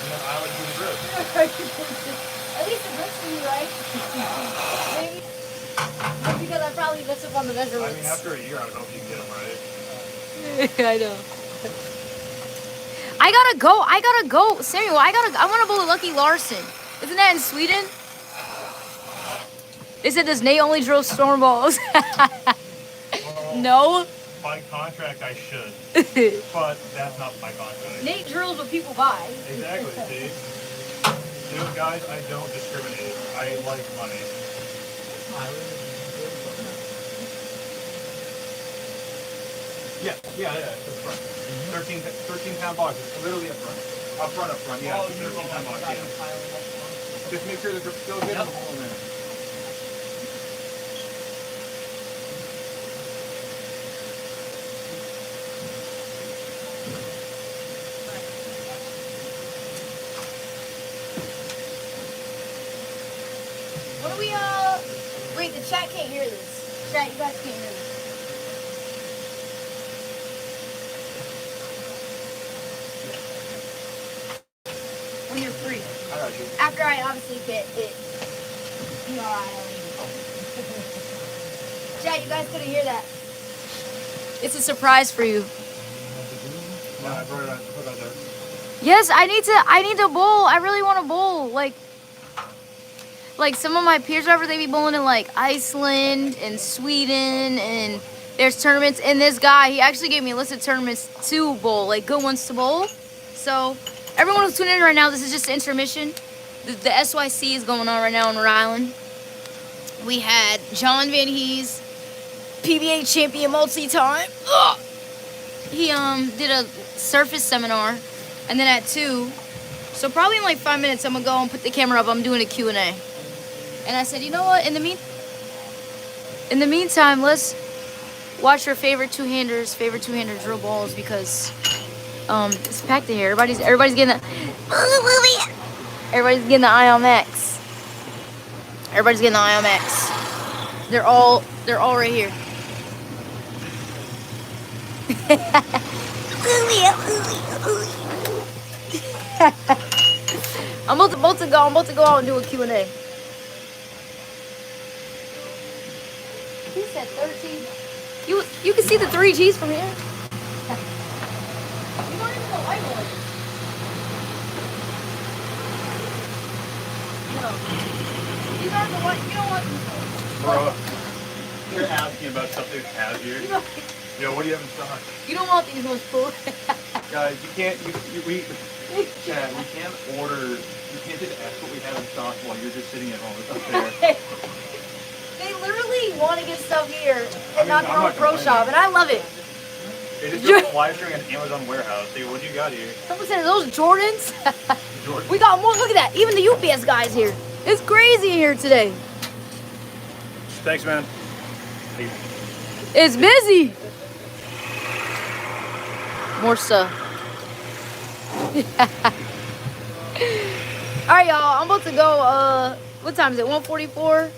And then I would do the grip. At least the grip's for you, right? Maybe. Because I probably messed up on the measurements. I mean, after a year, I would hope you can get them right. I know. I gotta go. Samuel, I wanna bowl Lucky Larson. Isn't that in Sweden? They said, does Nate only drill storm balls? No. By contract, I should. But that's not my contract. Nate drills what people buy. Exactly, see? Dude, guys, I don't discriminate. I like money. Yeah, to the front. 13 pound box. It's literally up front. Up front, yeah. 13 pound box, yeah. Just make sure the grip's still good on the ball in there. What do we, wait, the chat can't hear this. Chat, you guys can't hear this. When you're free. I got you. After I obviously get it. Chat, you guys couldn't hear that. It's a surprise for you. No, I brought it out there. Yes, I need to bowl. I really want to bowl. Like some of my peers, whatever, they be bowling in like Iceland and Sweden, and there's tournaments. And this guy, he actually gave me a list of tournaments to bowl, like good ones to bowl. So everyone who's tuning in right now, this is just intermission. The SYC is going on right now in Rhode Island. We had John Van Hees, PBA champion multi-time. Ugh. He did a surface seminar, and then at 2, so probably in like 5 minutes, I'm gonna go and put the camera up. I'm doing a Q&A. And I said, you know what? In the meantime, let's watch your favorite two-hander drill balls, because it's packed in here. Everybody's getting the eye on Max. Everybody's getting the eye on Max. They're all right here. I'm about to go out and do a Q&A. He said 13. You can see the 3 Gs from here. You don't even know white one. No. These aren't the white. You don't want these. Bro, you're asking about stuff they have here. Yo, what do you have in stock? You don't want these ones, fool. Guys, you can't, Chad, we can't order, you can't just ask what we have in stock while you're just sitting at home. It's unfair. They literally want to get stuff here and I mean, not their I'm own not pro complaining. shop, and I love it. They just do a live stream on Amazon warehouse. See, what do you got here? Someone said, those Jordans? Jordan. We got more. Look at that. Even the UPS guys here. It's crazy here today. Thanks, man. It's busy. More stuff. All right, y'all. I'm about to go. What time is it? 1:44.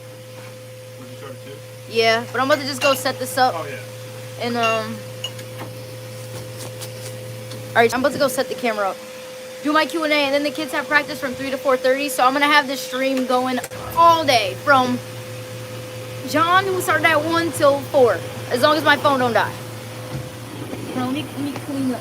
Would you start at 2? Yeah, but I'm about to just go set this up. Oh, yeah. And all right, I'm about to go set the camera up, do my Q&A, and then the kids have practice from 3 to 4:30. So I'm gonna have this stream going all day from John, who started at 1 till 4, as long as my phone don't die. Now, let me clean the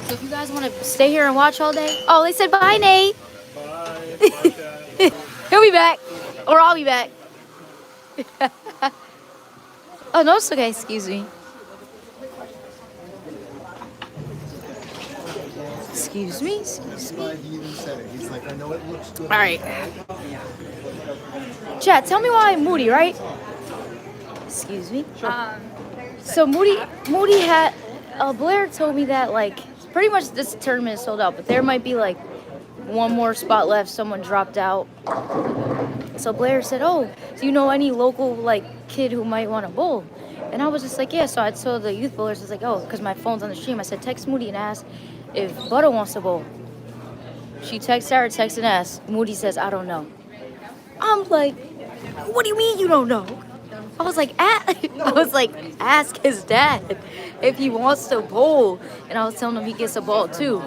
So if you guys want to stay here and watch all day. Oh, they said bye, Nate. Bye. Bye, Chad. He'll be back, or I'll be back. Oh, no, it's okay. Excuse me. Excuse me. Excuse me. He even said it. He's like, I know it looks good. All right. Chat, tell me why I'm Moody, right? Excuse me. So Moody had Blair told me that like pretty much this tournament is sold out, but there might be like one more spot left. Someone dropped out. So Blair said, "Oh, do you know any local like kid who might want to bowl?" And I was just like, "Yeah." So I told the youth bowlers, I was like, "Oh, because my phone's on the stream." I said, "Text Moody and ask if Butter wants to bowl." She texts Sarah, texts and asks. Moody says, "I don't know." I'm like, "What do you mean you don't know?" I was like, ask his dad if he wants to bowl. And I was telling him he gets a ball too.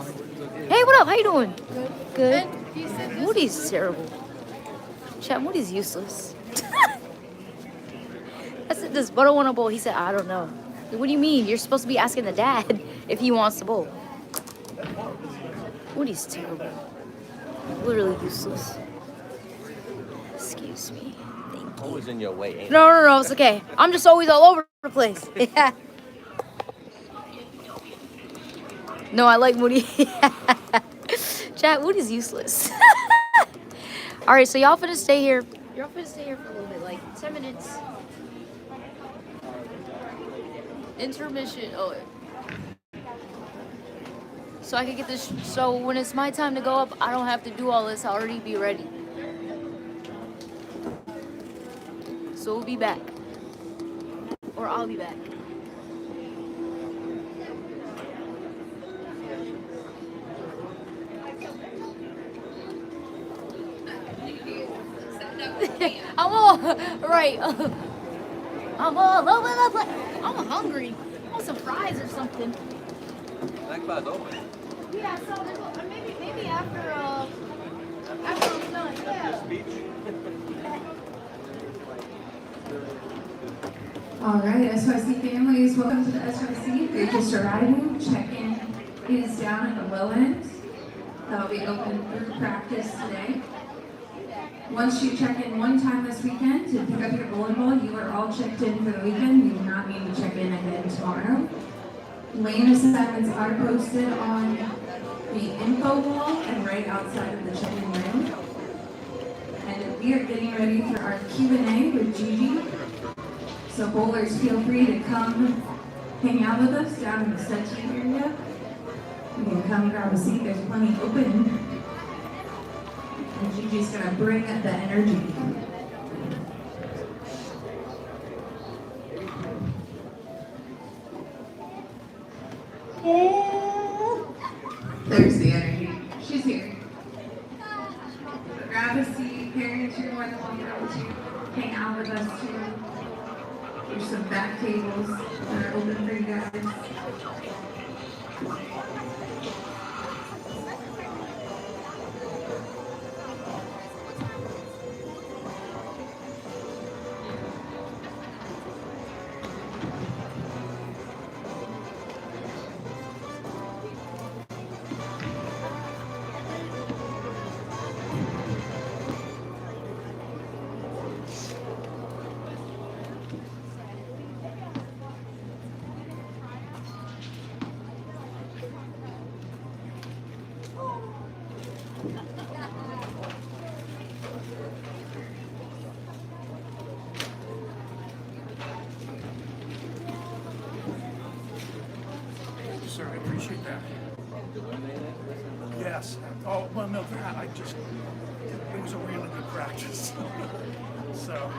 Hey, what up? How you doing? Good. Moody's terrible. Chat, Moody's useless. I said, does Butter want to bowl? He said, I don't know. What do you mean? You're supposed to be asking the dad if he wants to bowl. Moody's terrible. Literally useless. Excuse me. Always in your way, ain't No, it's okay. I'm just always all over the place. Yeah. No, I like Moody. Chat, Moody's useless. All right, so y'all finna stay here. Y'all finna stay here for a little bit, like 10 minutes. Intermission. Oh. So I can get this. So when it's my time to go up, I don't have to do all this. I'll already be ready. So we'll be back. Or I'll be back. I'm all right. I'm all over the place. I'm hungry. I want some fries or something. That bar's open. Yeah, so maybe after I'm done. Yeah. All right, SYC families, welcome to the SYC. If you're just arriving, check-in is down at the low end. That'll be open through practice today. Once you check in one time this weekend to pick up your bowling ball, you are all checked in for the weekend. You do not need to check in again tomorrow. Lane assignments are posted on the info wall and right outside of the check-in room. And we are getting ready for our Q&A with Gigi. So bowlers, feel free to come hang out with us down in the settee area. You can come grab a seat, there's plenty open. And Gigi's gonna bring the energy. There's the energy. She's here. Grab a seat, parents, you're more than welcome to hang out with us too. There's some back tables that are open for you guys. Sir, I appreciate that. Yes. Oh, well, no, I just, it was a really good practice. So.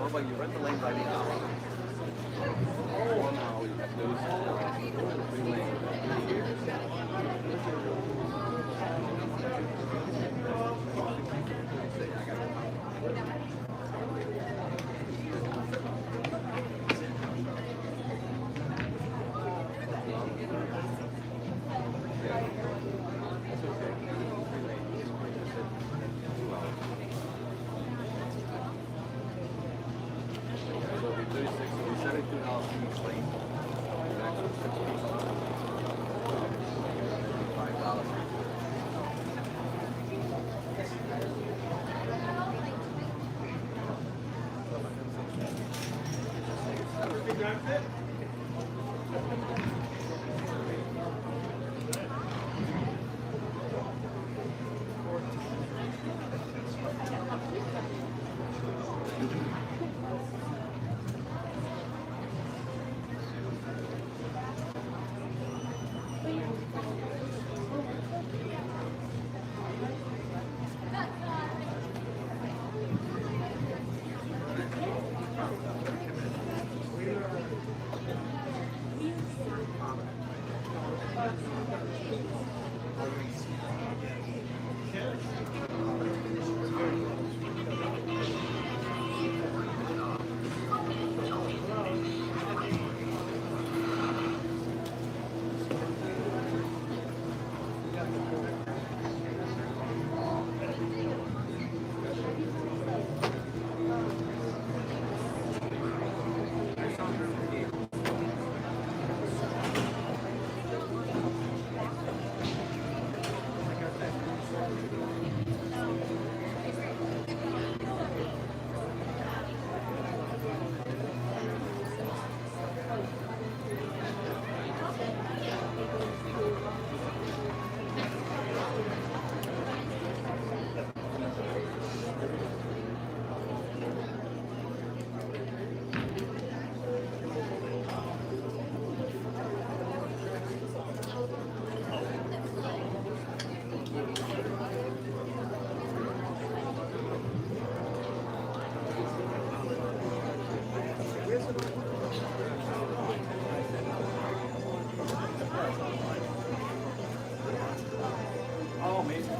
But you rent the lane by the hour. 1 hour, you have those 3 lanes.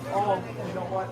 Oh, you know what?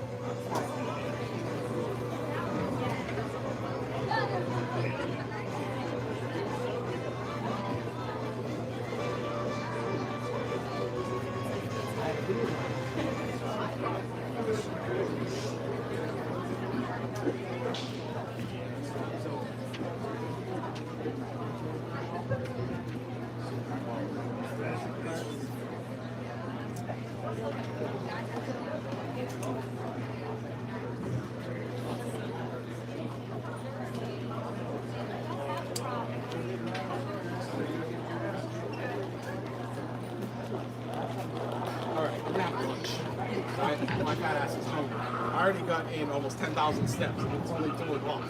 My fat ass is hungry. I already got in almost 10,000 steps and it's only 2 o'clock.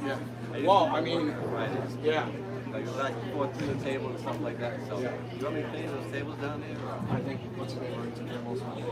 Yeah. Well, I mean, yeah. Like going through the table and stuff like that. So, Yeah. you want me to pay those tables down there? Or? I think what's going on to get most money.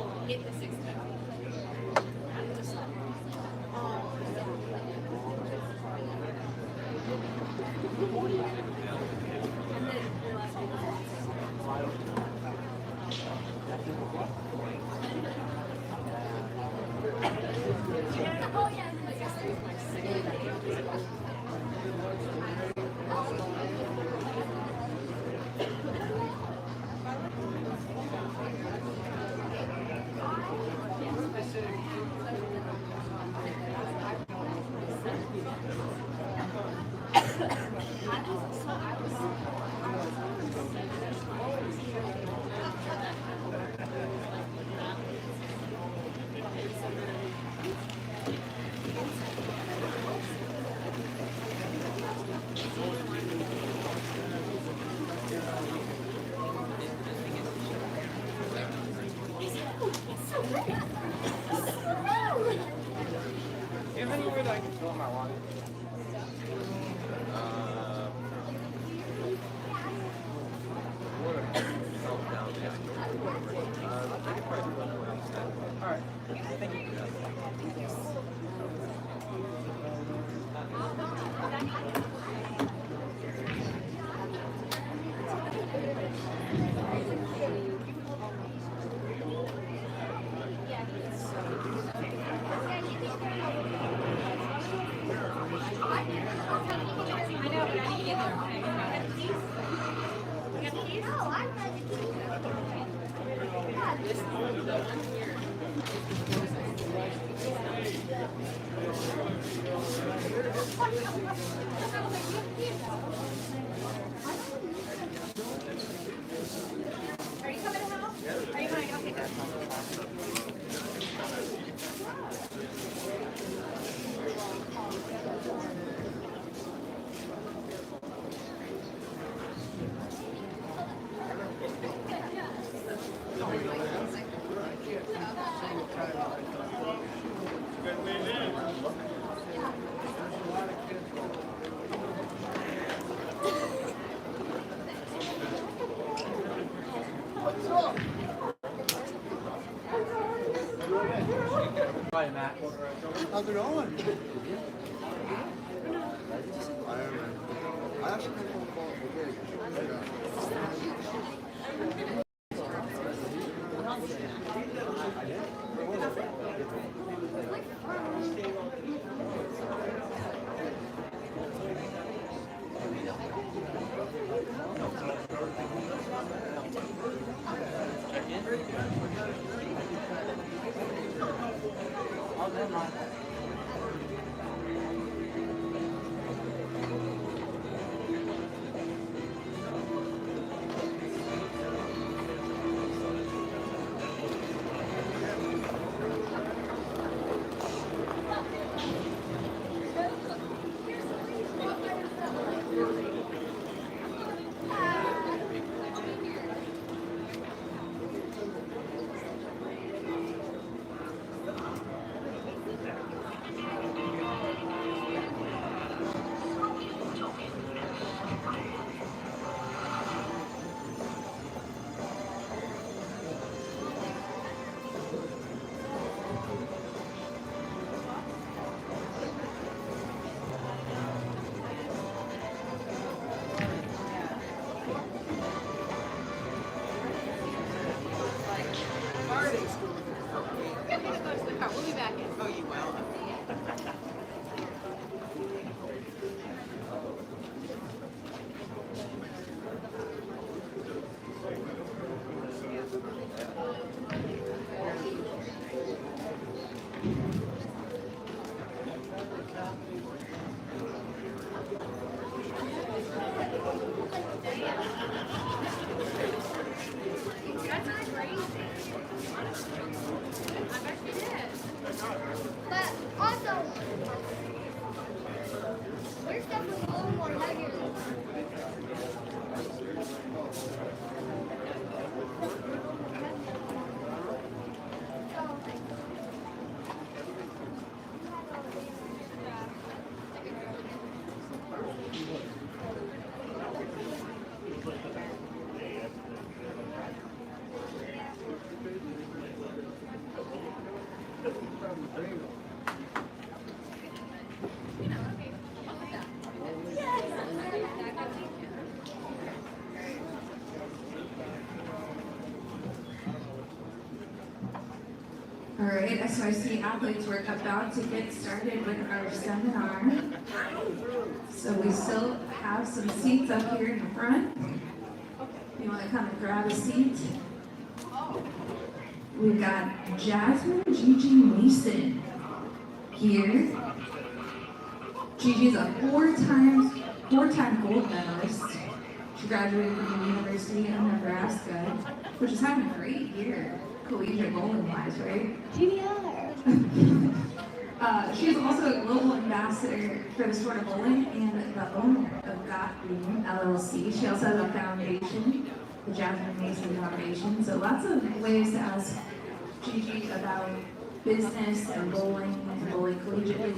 Hi, Matt. How's it going? I actually come from All right, SYC athletes, we're about to get started with our seminar. So we still have some seats up here in the front. You want to come and grab a seat? We've got Gazmine Mason here. Gigi's a four-time gold medalist. She graduated from the University of Nebraska, which is having a great year, collegiate bowling-wise, right? GBR. She is also a global ambassador for the sport of bowling and the owner of Gazmine LLC. She also has a foundation, the Gazmine Mason Foundation. So lots of ways to ask Gigi about business and bowling collegiately.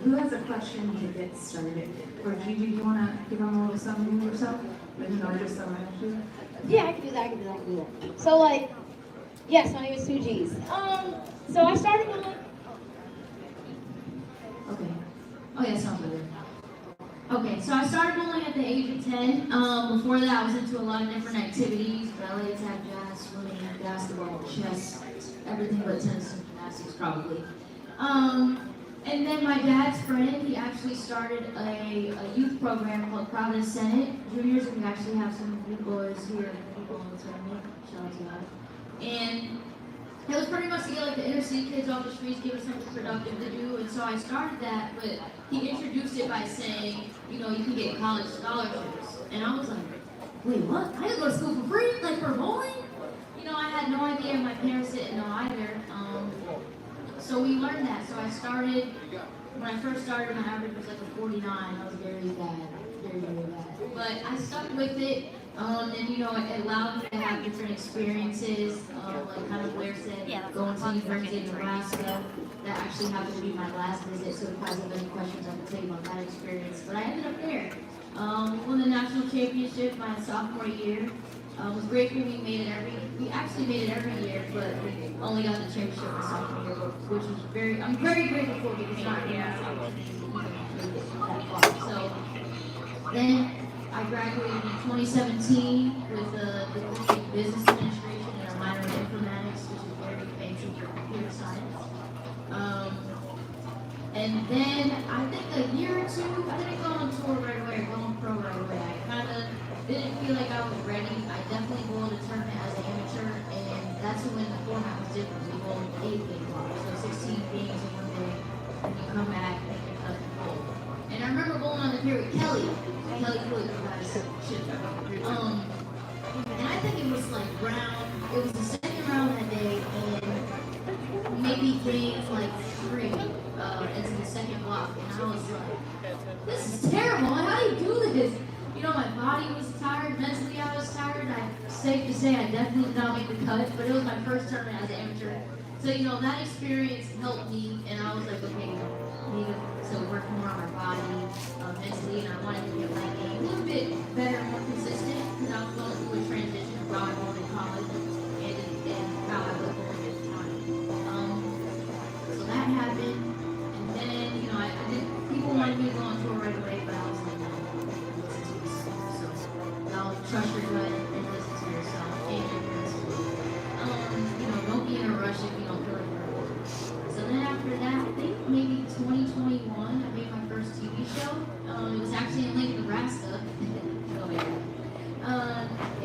Who has a question to get started? Or Gigi, do you want to give them a little something of yourself? No, just someone else. Yeah, I can do that. So, yes, my name is Suji's. So I started with Okay. Oh yeah, sounds good. Okay, so I started bowling at the age of 10. Before that, I was into a lot of different activities: ballet, tap, jazz, swimming, basketball, chess, everything but tennis and gymnastics, probably. And then my dad's friend, he actually started a youth program called Providence Senate Juniors, and we actually have some new boys here, people in the tournament. Shout out to that. And it was pretty much to get the inner city kids off the streets, give us something productive to do. And so I started that, but he introduced it by saying, you can get college scholarships. And I was like, wait, what? I can go to school for free, for bowling? I had no idea. My parents didn't know either. So we learned that. So I started, when I first started, my average was a 49. I was very bad, very, very bad. But I stuck with it. And it allowed me to have different experiences, kind of Blair said, going to the University of Nebraska. That actually happened to be my last visit, so if you guys have any questions, I can tell you about that experience. But I ended up there. Won the national championship my sophomore year. It was great for me. We actually made it every year, but we only got the championship my sophomore year, which was I'm very grateful for because not that far. So then I graduated in 2017 with the business administration and a minor in informatics, which is very fancy for computer science. And then I think a year or two, I didn't go on tour right away or go on pro right away. I kind of didn't feel like I was ready. I definitely bowled a tournament as an amateur, and that's when the format was different. We bowled 8 game blocks, so 16 games in one day, and you come back and you cut the bowl. And I remember bowling on the pier with Kelly Wood, you guys should know. And I think it was round, it was the second round that day, and maybe games 3 into the second block, and I was like, this is terrible, how do you do this? My body was tired, mentally I was tired. Safe to say I definitely did not make the cut, but it was my first tournament as an amateur. So, that experience helped me, and I was like, okay, I need to work more on my body, mentally, and I wanted to get my game a little bit better, more consistent, because I was going through a transition of volleyball in college, and how I was going at the time. So that happened, and then, I did, people wanted me to go on tour right away, but I was like, trust your gut and listen to yourself and your principles. Don't be in a rush if you don't feel like you're ready. So then after that, I think maybe 2021, I made my first TV show. It was actually in Lincoln, Nebraska.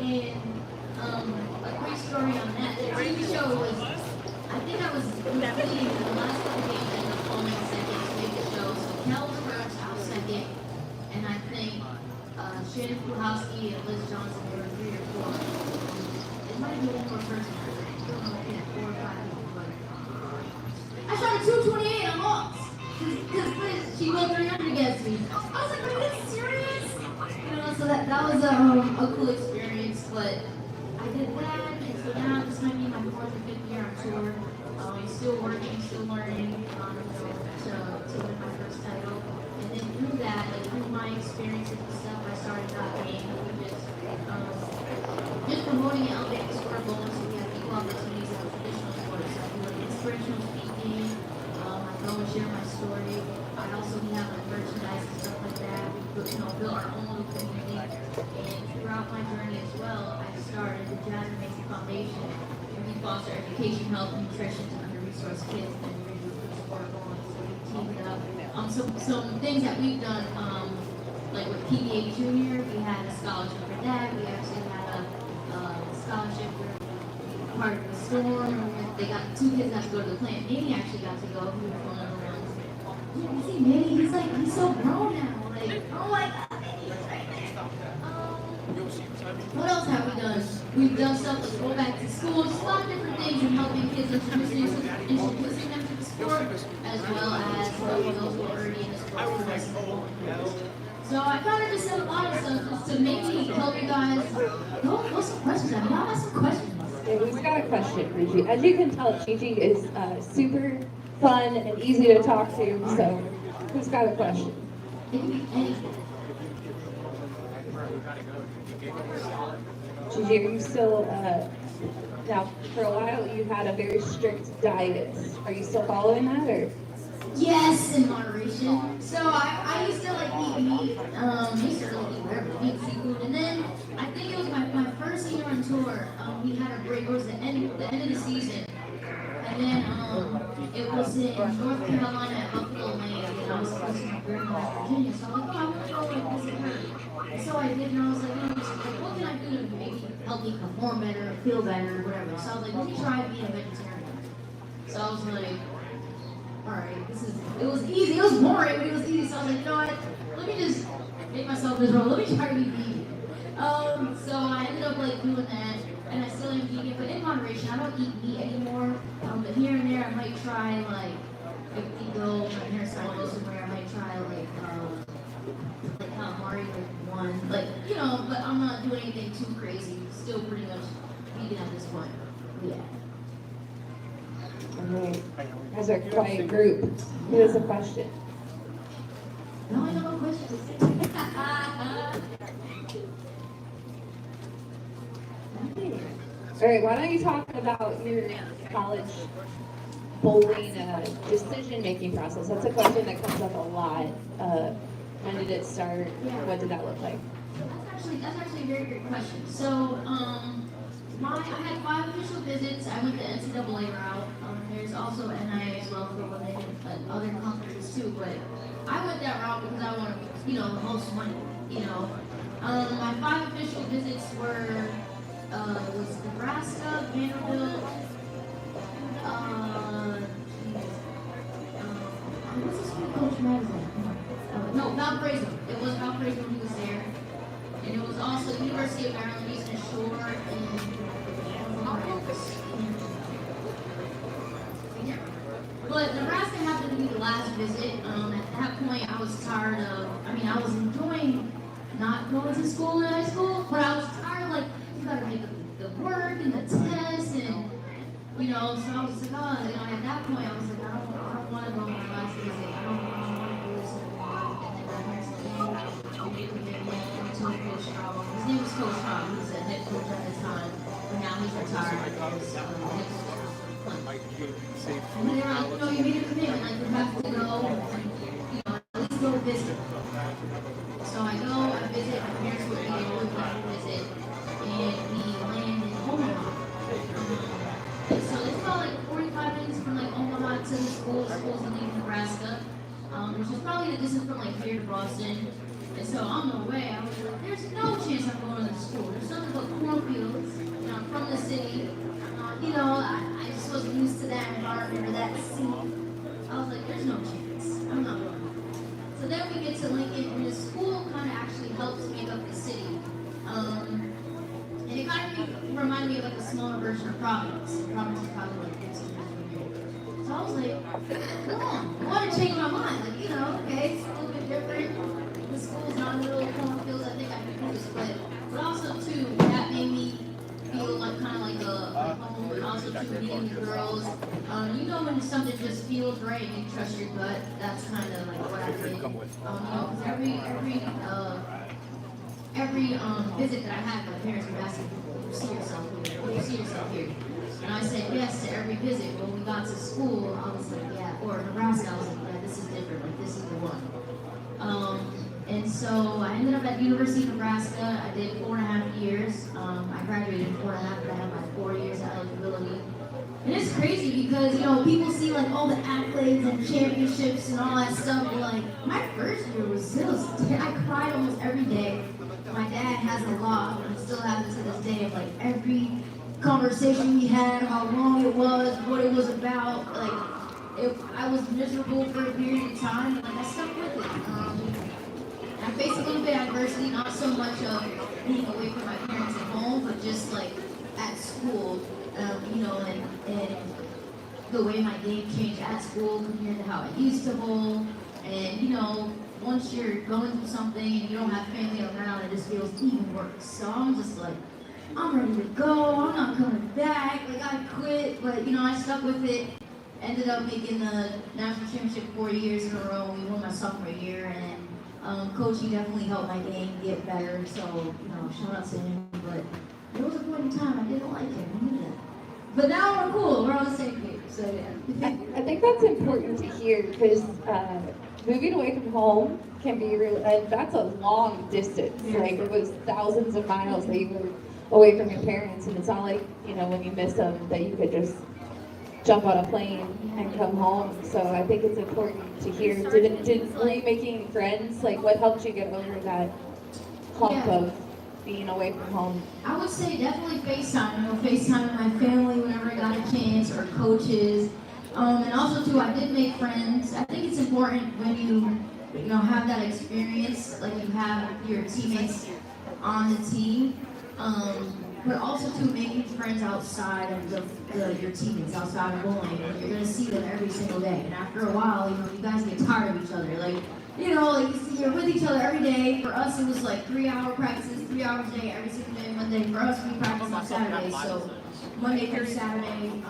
And a quick story on that. The TV show was, I think I was completing the last couple games and the following second to make the show. So Kel was first, I was second, and I think Shannon Puhowski and Liz Johnson, they were 3 or 4. It might be one more person. I don't know, 4 or 5 people, but I shot a 228 and I lost. Because Liz, she went 300 against me. I was like, are you serious? So that was a cool experience, but I did that, and so now this might be my 4th or 5th year on tour. Still working, still learning, to win my first title. And then through that, through my experiences and stuff, I started game just promoting and elevating sport bowling, so we have equal opportunities in traditional sports. So I do inspirational speaking, Foundation, and we foster education, health, and nutrition to under-resourced kids and individuals who support going. So we teamed up. Some things that we've done, like with PBA Junior, we had a scholarship for that. We actually had a scholarship for part of the storm. They got 2 kids got to go to the plant. Manny actually got to go. He was one of the ones. You see Manny, he's so grown now. Like, oh my God, Manny is right there. What else have we done? We've done stuff to go back to school, just a lot of different things and helping kids introducing them to the sport, as well as those who are already in the sport. So I kind of just said a lot of stuff just to maybe help you guys. Go some questions. I mean, y'all have some questions. Okay, we've got a question for Gigi. As you can tell, Gigi is super fun and easy to talk to, so who's got a question? Gigi, are you still, now for a while you had a very strict diet. Are you still following that, or? Yes, in moderation. So I used to like eat meat, used to really eat whatever, meat, seafood, and then I think it was my first year on tour, we had a break, it was the end of the season, and then it was in North Carolina at Buffalo Lane, and I was supposed to be in Virginia, so I'm like, oh, I'm gonna go like visit her. And so I did, and I was like, what can I do to maybe help me perform better, feel better, whatever. So I was like, let me try being a vegetarian. So I was like, alright, it was easy, it was boring, but it was easy, so I was like, you know what, let me just make myself miserable, let me try to be vegan. So I ended up like doing that, and I still am vegan, but in moderation. I don't eat meat anymore, but here and there I might try like, if we go, my hairstyle goes somewhere, I might try like calamari with one, like, you know, but I'm not doing anything too crazy, still pretty much vegan at this point, yeah. Alright, as a quiet group, who has a question? No, I don't have questions. Alright, why don't you talk about your college bowling decision-making process? That's a question that comes up a lot. When did it start? What did that look like? That's actually a very great question. So, I had 5 official visits. I went the NCAA route. There's also NIA as well for women and other conferences too. But I went that route because I wanted, the most money. My 5 official visits were was Nebraska, Vanderbilt, what's the school coach magazine? No, Valparaiso. It was Valparaiso when he was there. And it was also the University of Maryland, Eastern Shore, and but Nebraska happened to be the last visit. At that point, I was tired of, I was enjoying not going to school in high school, but I was tired of, you gotta make the work and the tests, and, so I was like, at that point, I was like, I don't want to go on my last visit. I don't want to do this anymore. And then Coach Traum. His name was Coach Traum. He was the head coach at the time, but now he's retired. And they were like, you made a commitment, you have to go, at least go visit. So I go, I visit, my parents were there, we went to visit, and we land in Omaha. So it's about 45 minutes from Omaha to the schools in Nebraska, which is probably the distance from here to Boston. And so on the way, I was like, there's no chance I'm going to the school. There's nothing but cornfields. I'm from the city. I just wasn't used to that environment or that scene. I was like, there's no chance. I'm not going. So then we get to Lincoln, and the school kind of actually helps make up the city. And it kind of reminded me of a smaller version of Providence. Providence is probably 15 years from here. So I was like, come on. I want to change my mind. Okay, it's a little bit different. The school's not in the middle of cornfields. I think I can do this. But also, too, that made me feel kind of like a home, and also too, meeting the girls. When something just feels right and you trust your gut, that's kind of what I did. Because every visit that I had, my parents would ask me, "Do you see yourself here? Do you see yourself here?" And I said yes to every visit. When we got to school, I was like, yeah. Or Nebraska, I was like, yeah, this is different. This is the one. And And so I ended up at the University of Nebraska. I did 4.5 years. I graduated in 4.5, but I have my 4 years of eligibility. And it's crazy because, you know, people see like all the accolades and championships and all that stuff, but like my first year was I cried almost every day. My dad has a log, and still has it to this day, of like every conversation we had, how long it was, what it was about. Like, I was miserable for a period of time, but like I stuck with it. I faced a little bit of adversity, not so much of being away from my parents at home, but just like at school, you know, and the way my game changed at school compared to how I used to bowl. And, you know, once you're going through something and you don't have family around, it just feels even worse. So I'm just like, I'm ready to go, I'm not coming back, like I quit, but you know, I stuck with it. Ended up making the national championship 4 years in a row. We won my sophomore year, and coaching definitely helped my game get better. So, you know, shout out to him. But there was a point in time I didn't like him. I knew that. But now we're cool. We're on the same page. So yeah. I think that's important to hear because moving away from home can be really, and that's a long distance. Like it was thousands of miles that you were away from your parents, and it's not like, you know, when you miss them that you could just jump on a plane and come home. So I think it's important to hear. Were you making friends? Like, what helped you get over that hump of being away from home? I would say definitely FaceTime. You know, FaceTime with my family whenever I got a chance, or coaches. And also too, I did make friends. I think it's important when you know, have that experience, like you have your teammates on the team. But also too, making friends outside of your teammates, outside of bowling. You're gonna see them every single day, and after a while, you know, you guys get tired of each other. Like, you know, like you're with each other every day. For us, it was like 3-hour practices, 3 hours a day, every single day. Monday. For us, we practice on Saturdays, so Monday through Saturday,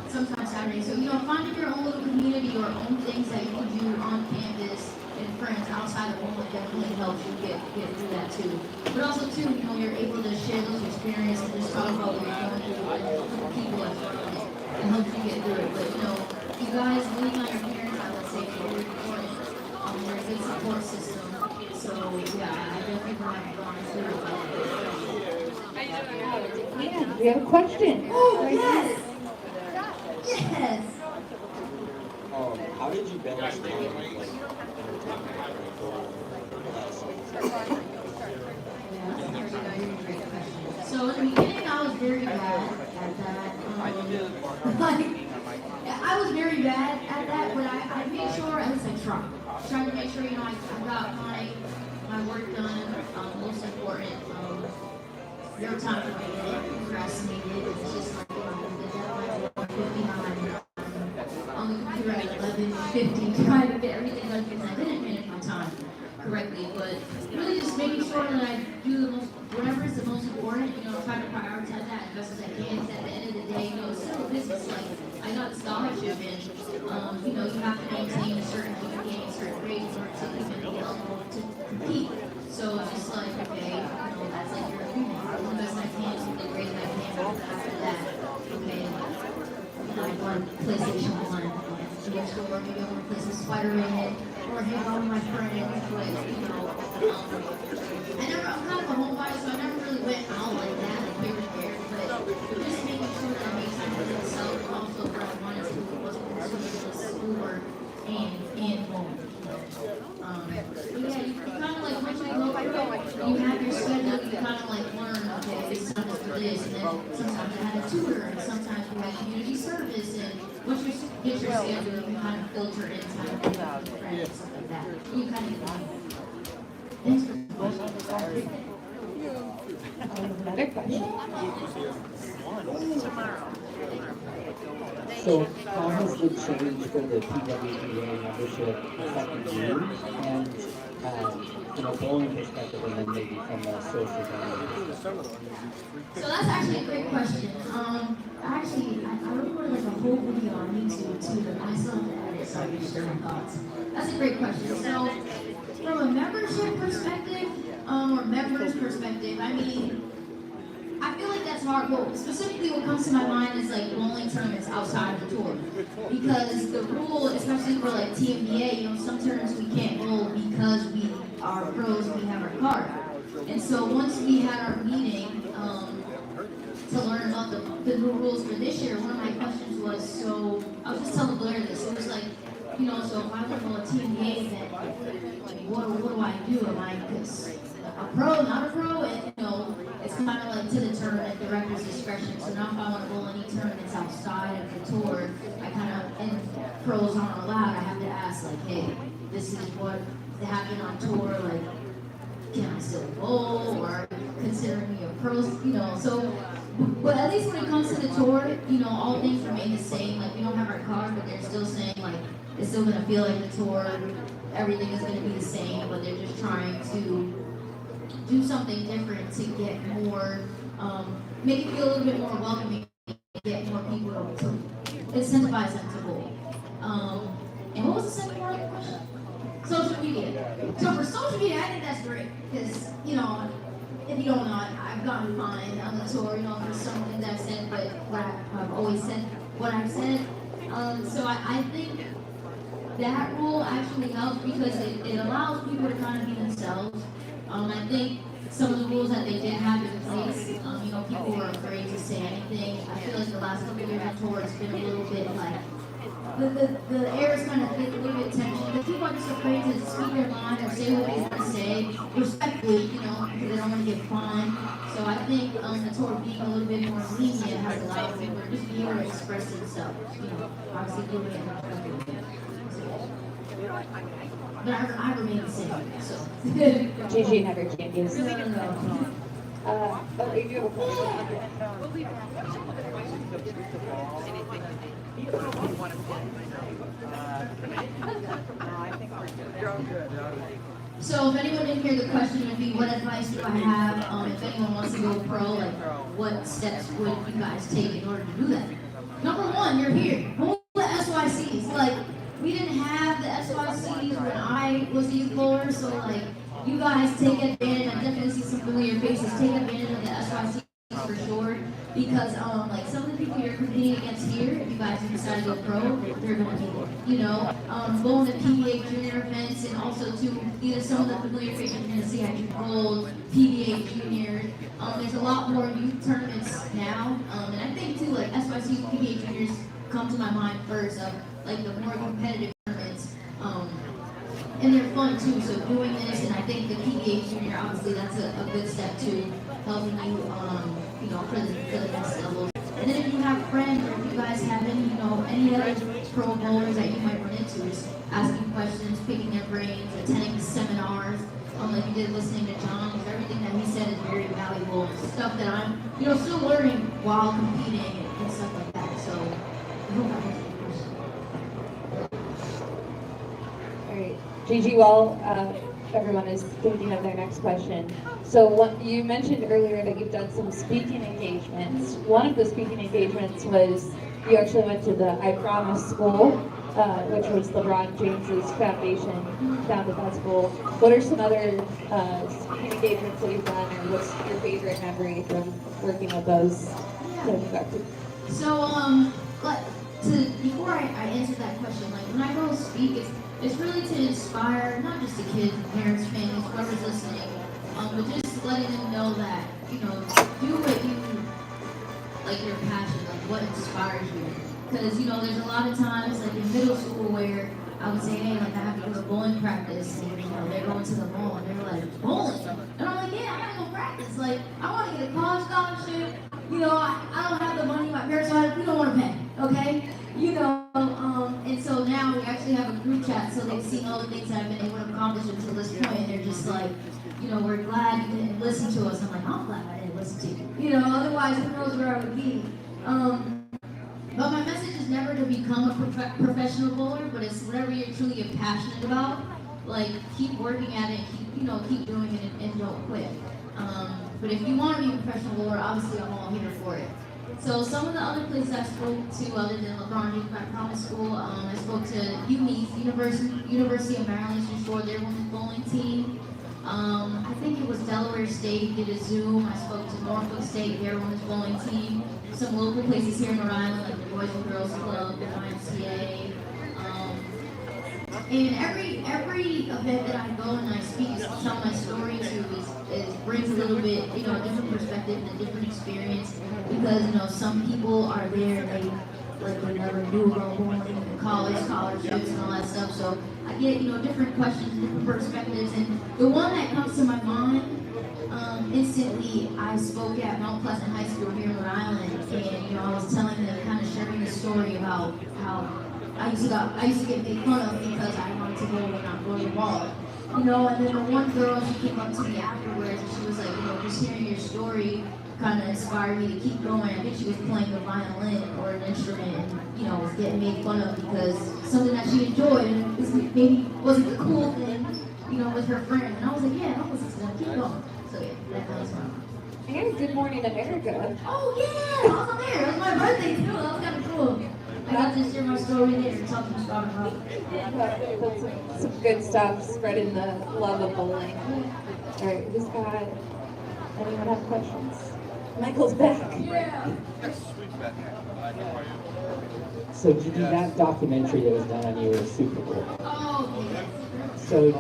sometimes Saturday. So, you know, finding your own little community or own things that you can do on campus and friends outside of bowling definitely helps you get through that too. But also too, you know, you're able to share those experiences and just talk about what you're going through with people in front of you. It helps you get through it. But you know, you guys leaning on your parents, I would say, is very important. They're a good support system. So yeah, I definitely have gone through it. Yeah, we have a question. Oh yes! Yes! How did you balance time? So in the beginning, I was very bad at that. I was very bad at that, but I made sure, at least I tried to make sure, you know, I got my work done. Most important, there were times when I get procrastinated. It's just like, you know, the deadlines were 59 on the computer at 11:50, trying to get everything done because I didn't finish my time correctly. But really just making sure that I do whatever is the most important, you know, try to prioritize that as best as I can. Because at the end of the day, you know, it's still a business. Like, I got a scholarship, and you know, you have to maintain a certain GPA, certain grades in order to even be eligible to compete. So it's just like, okay, you know, that's like your agreement. I do the best I can to the grade that I can. After that, okay, I won PlayStation 1. So next door, maybe I'm gonna play some Spider-Man or hang out with my friends, but you know, I'm kind of a homebody, so I never really went out like that, like we were there. But just making sure that I made time for myself, also where I wanted to, wasn't consuming with schoolwork and home. But yeah, you kind of like, once you go through, you have your schedule, you kind of like learn, okay, it's time for this, and then sometimes I had a tutor, and sometimes we had community service, and once you get your schedule, you can kind of filter in time with your friends, stuff like that. You kind of get Thanks for the question. Another question. So how has the change for the PWPA membership affected you, and from a bowling perspective, and then maybe from a social media? So that's actually a great question. I recorded like a whole video on YouTube too, but I still have to edit, so I can share my thoughts. That's a great question. So from a membership perspective, or members' perspective, I mean, I feel like that's hard. Well, specifically what comes to my mind is like bowling tournaments outside of the tour. Because the rule, especially for like TMBA, you know, some tournaments we can't bowl because we are pros, we have our card. And so once we had our meeting to learn about the new rules for this year, one of my questions was, so I was just telling Blair this, it was like, you know, so if I want to go a TMBA event, what do I do? Am I a pro, not a pro? And you know, it's kind of like to the tournament director's discretion. So now if I want to bowl any tournaments outside of the tour, I kind of, and pros aren't allowed, I have to ask like, hey, this is what happened on tour, like, can I still bowl, or consider me a pro, you know, so, but at least when it comes to the tour, you know, all things remain the same, like, we don't have our card, but they're still saying, like, it's still gonna feel like the tour, everything is gonna be the same, but they're just trying to do something different to get more, make it feel a little bit more welcoming, get more people to incentivize them to bowl. And what was the second part of the question? Social media. So for social media, I think that's great because, you know, if you don't know, I've gotten fined on the tour, you know, for some things I've said, but I've always said what I've said. So I think that rule actually helps because it allows people to kind of be themselves. I think some of the rules that they did have in place, you know, people were afraid to say anything. I feel like the last couple of years on tour, it's been a little bit like, the air is kind of thick, a little bit tension. The people are just afraid to speak their mind or say what they want to say, respectfully, you know, because they don't want to get fined. So I think the tour being a little bit more lenient has allowed people to just be able to express themselves, you know, obviously doing it in a respectful way. But I remain the same, so. Gigi never changes. No. Oh, you do have a question? So if anyone didn't hear the question, it would be what advice do I have if anyone wants to go pro, like what steps would you guys take in order to do that? Number one, you're here. Bowl the SYCs. Like, we didn't have the SYCs when I was a youth bowler, so like, you guys take advantage. I definitely see some familiar faces. Take advantage of the SYCs for sure, because like some of the people you're competing against here, if you guys decide to go pro, they're going to be there. You know, going to PBA junior events, and also to either some of the familiar faces you're going to see at Gold, PBA junior. There's a lot more youth tournaments now, and I think too, like SYC PBA juniors come to my mind first of like the more competitive tournaments. And they're fun too, so doing this, and I think the PBA junior, obviously that's a good step to helping you, you know, for the next level. And then if you have friends, or if you guys have any, you know, any other pro bowlers that you might run into, just asking questions, picking their brains, attending seminars, like you did listening to John, because everything that he said is very valuable, stuff that I'm, you know, still learning while competing and stuff like that, so I hope that answers your question. All right. Gigi, while everyone is thinking of their next question, so you mentioned earlier that you've done some speaking engagements. One of the speaking engagements was you actually went to the I Promise School, which was LeBron James's foundation, founded that school. What are some other speaking engagements that you've done, or what's your favorite memory from working with those? So, but before I answer that question, like when I go speak, it's really to inspire not just the kids, parents, families, whoever's listening, but just letting them know that, you know, do what you, like your passion, like what inspires you. Because, you know, there's a lot of times, like in middle school where I would say, hey, like I have to go to bowling practice, and, you know, they're going to the mall, and they're like, bowling? And I'm like, yeah, I gotta go practice. Like, I want to get a college scholarship. You know, I don't have the money, my parents we don't want to pay, okay? You know, and so now we actually have a group chat, so they've seen all the things that I've been able to accomplish until this point, and they're just like, you know, we're glad you didn't listen to us. I'm like, I'm glad I didn't listen to you. You know, otherwise who knows where I would be. But my message is never to become a professional bowler, but it's whatever you're truly passionate about, like keep working at it, keep doing it, and don't quit. But if you want to be a professional bowler, obviously I'm all here for it. So some of the other places I spoke to, other than LeBron James I Promise School, I spoke to Hees, University of Maryland, Eastern Shore, their women's bowling team. I think it was Delaware State did a Zoom. I spoke to Norfolk State, their women's bowling team, some local places here in Rhode Island, like the Boys and Girls Club, the YMCA. And every event that I go and I speak, tell my story to is brings a little bit, a different perspective and a different experience, because some people are there and they never knew about going to college, scholarships and all that stuff. So I get different questions, different perspectives, and the one that comes to my mind instantly, I spoke at Mount Pleasant High School here in Rhode Island, and I was telling them, kind of sharing the story about how I used to get made fun of because I wanted to go and not go to the ball. And then the one girl, she came up to me afterwards and she was like, just hearing your story kind of inspired me to keep going. I think she was playing the violin or an instrument and, was getting made fun of because something that she enjoyed and maybe wasn't the cool thing, with her friend. And I was like, yeah, I was just gonna keep going. So yeah, that was fun. And Good Morning America. Oh yeah, I was there. It was my birthday too. That was kind of cool. I got to share my story there and talk to Scott about it. That's some good stuff, spreading the love of bowling. All right, who's got, anyone have questions? Michael's back. Yeah. So Gigi, that documentary that was done on you was super cool. Oh, yeah. So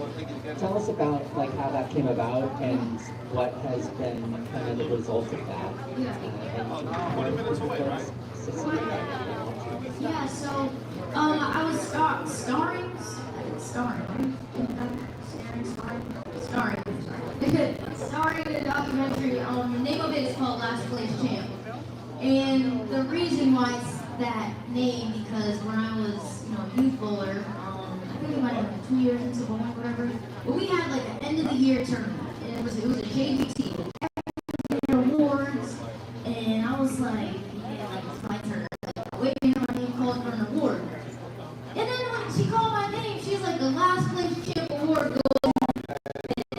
tell us about how that came about and what has been kind of the result of that. Yeah, so I was starring in a documentary. The name of it is called Last Place Champ. And the reason why it's that name, because when I was, youth bowler, I think it might have been 2 years into bowling, whatever. But we had like an end of the year tournament, and it was a JV team. Everyone awards, and I was like, it's my turn. Wait to hear my name called for an award. And then when she called my name, she's like, the last place champ award goes. And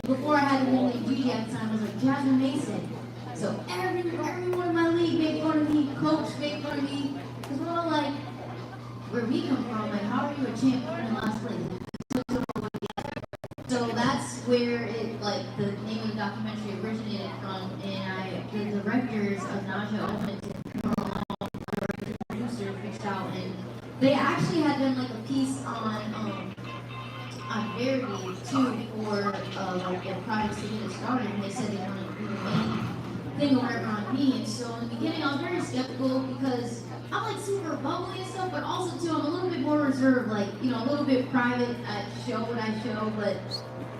before I had a name like Gigi at the time, I was like Gazmine Mason. So everyone in my league made fun of me, coach made fun of me. Because we're all like, where we come from, like, how are you a champ in last place? So that's where the name of the documentary originated from, and the directors of Naja Owens and Carl, the producers, reached out, and they actually had done like a piece on Verity too before the project season started, and they said they wanted to do the main thing or whatever on me. And so in the beginning, I was very skeptical because I'm like super bubbly and stuff, but also too I'm a little bit more reserved, a little bit private. I show what I show, but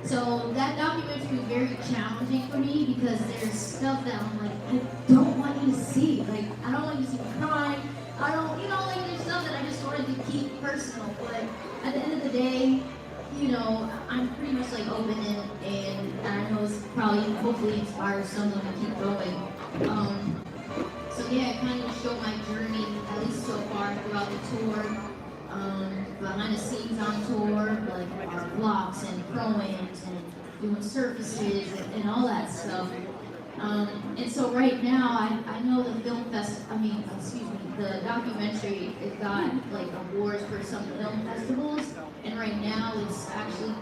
so that documentary was very challenging for me because there's stuff that I'm like, I don't want you to see. Like, I don't want you to see me crying. I don't, there's stuff that I just wanted to keep personal. But at the end of the day, I'm pretty much like open and I know it's probably hopefully inspires someone to keep going. So yeah, it kind of showed my journey, at least so far throughout the tour, behind the scenes on tour, like our blocks and pro-ams and doing surfaces and all that stuff. And so right now, I know the the documentary, it got like awards for some film festivals, and right now it's actually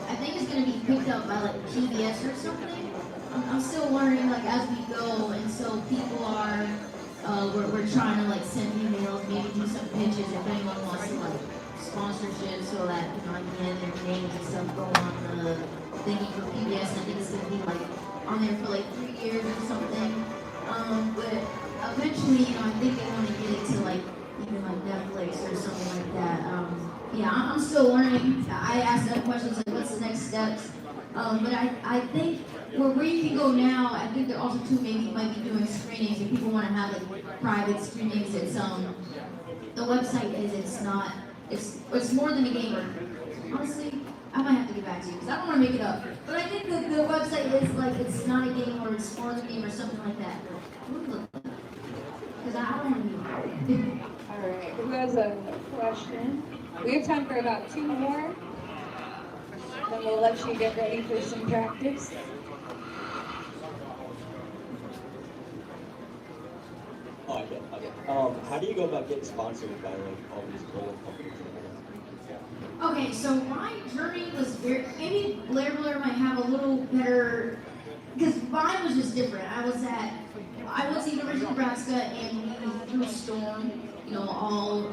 I think it's going to be picked up by like PBS or something. I'm still learning as we go, and so people are, we're trying to send emails, maybe do some pitches if anyone wants to sponsorship so that, again, their names and stuff go on the thingy for PBS. I think it's going to be on there for 3 years or something. But eventually, I think they want to get it to even Netflix or something like that. Yeah, I'm still learning. I asked them questions what's the next steps? But I think where you can go now, I think they're also too might be doing screenings if people want to have private screenings. It's the website it's more than a gamer. Honestly, I might have to get back to you because I don't want to make it up. But I think the website is it's not a game or it's more than a game or something like that. Because I don't want to be. All right, who has a question? We have time for about 2 more. Then we'll let you get ready for some practice. Oh, okay. How do you go about getting sponsored by all these bowling companies? Okay, so my journey was very, maybe Blair might have a little better, because mine was just different. I went to University of Nebraska and we through Storm, all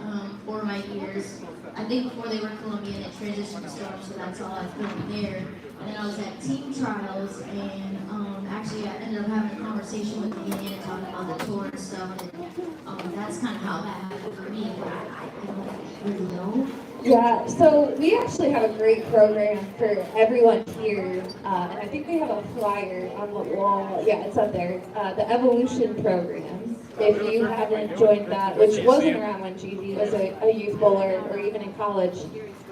4 of my years. I think before they were Columbian, it transitioned to Storm, so that's all I filmed there. And then I was at team trials, and actually I ended up having a conversation with the union talking about the tour and stuff, and that's kind of how that happened for me, but I don't really know. Yeah, so we actually have a great program for everyone here, and I think we have a flyer on the wall. Yeah, it's up there. The Evolution program. If you haven't joined that, which wasn't around when Gigi was a youth bowler or even in college,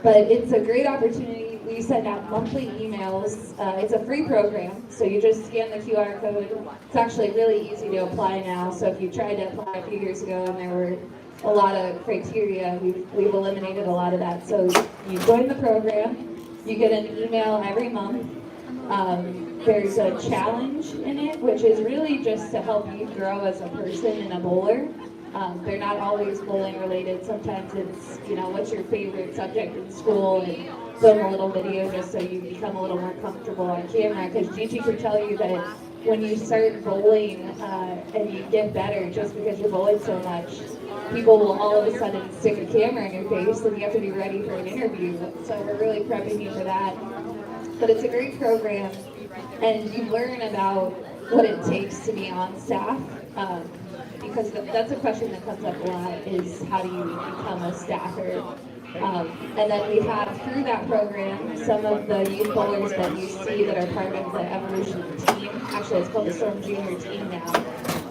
but it's a great opportunity. We send out monthly emails. It's a free program, so you just scan the QR code. It's actually really easy to apply now, so if you tried to apply a few years ago and there were a lot of criteria, we've eliminated a lot of that. So you join the program, you get an email every month. There's a challenge in it, which is really just to help you grow as a person and a bowler. They're not always bowling related. Sometimes it's, what's your favorite subject in school, and film a little video just so you become a little more comfortable on camera. Because Gigi can tell you that when you start bowling and you get better just because you're bowling so much, people will all of a sudden stick a camera in your face and you have to be ready for an interview. So we're really prepping you for that. But it's a great program, and you learn about what it takes to be on staff. Because that's a question that comes up a lot, is how do you become a staffer? And then we have, through that program, some of the youth bowlers that you see that are part of the Evolution team. Actually, it's called the Storm Junior team now.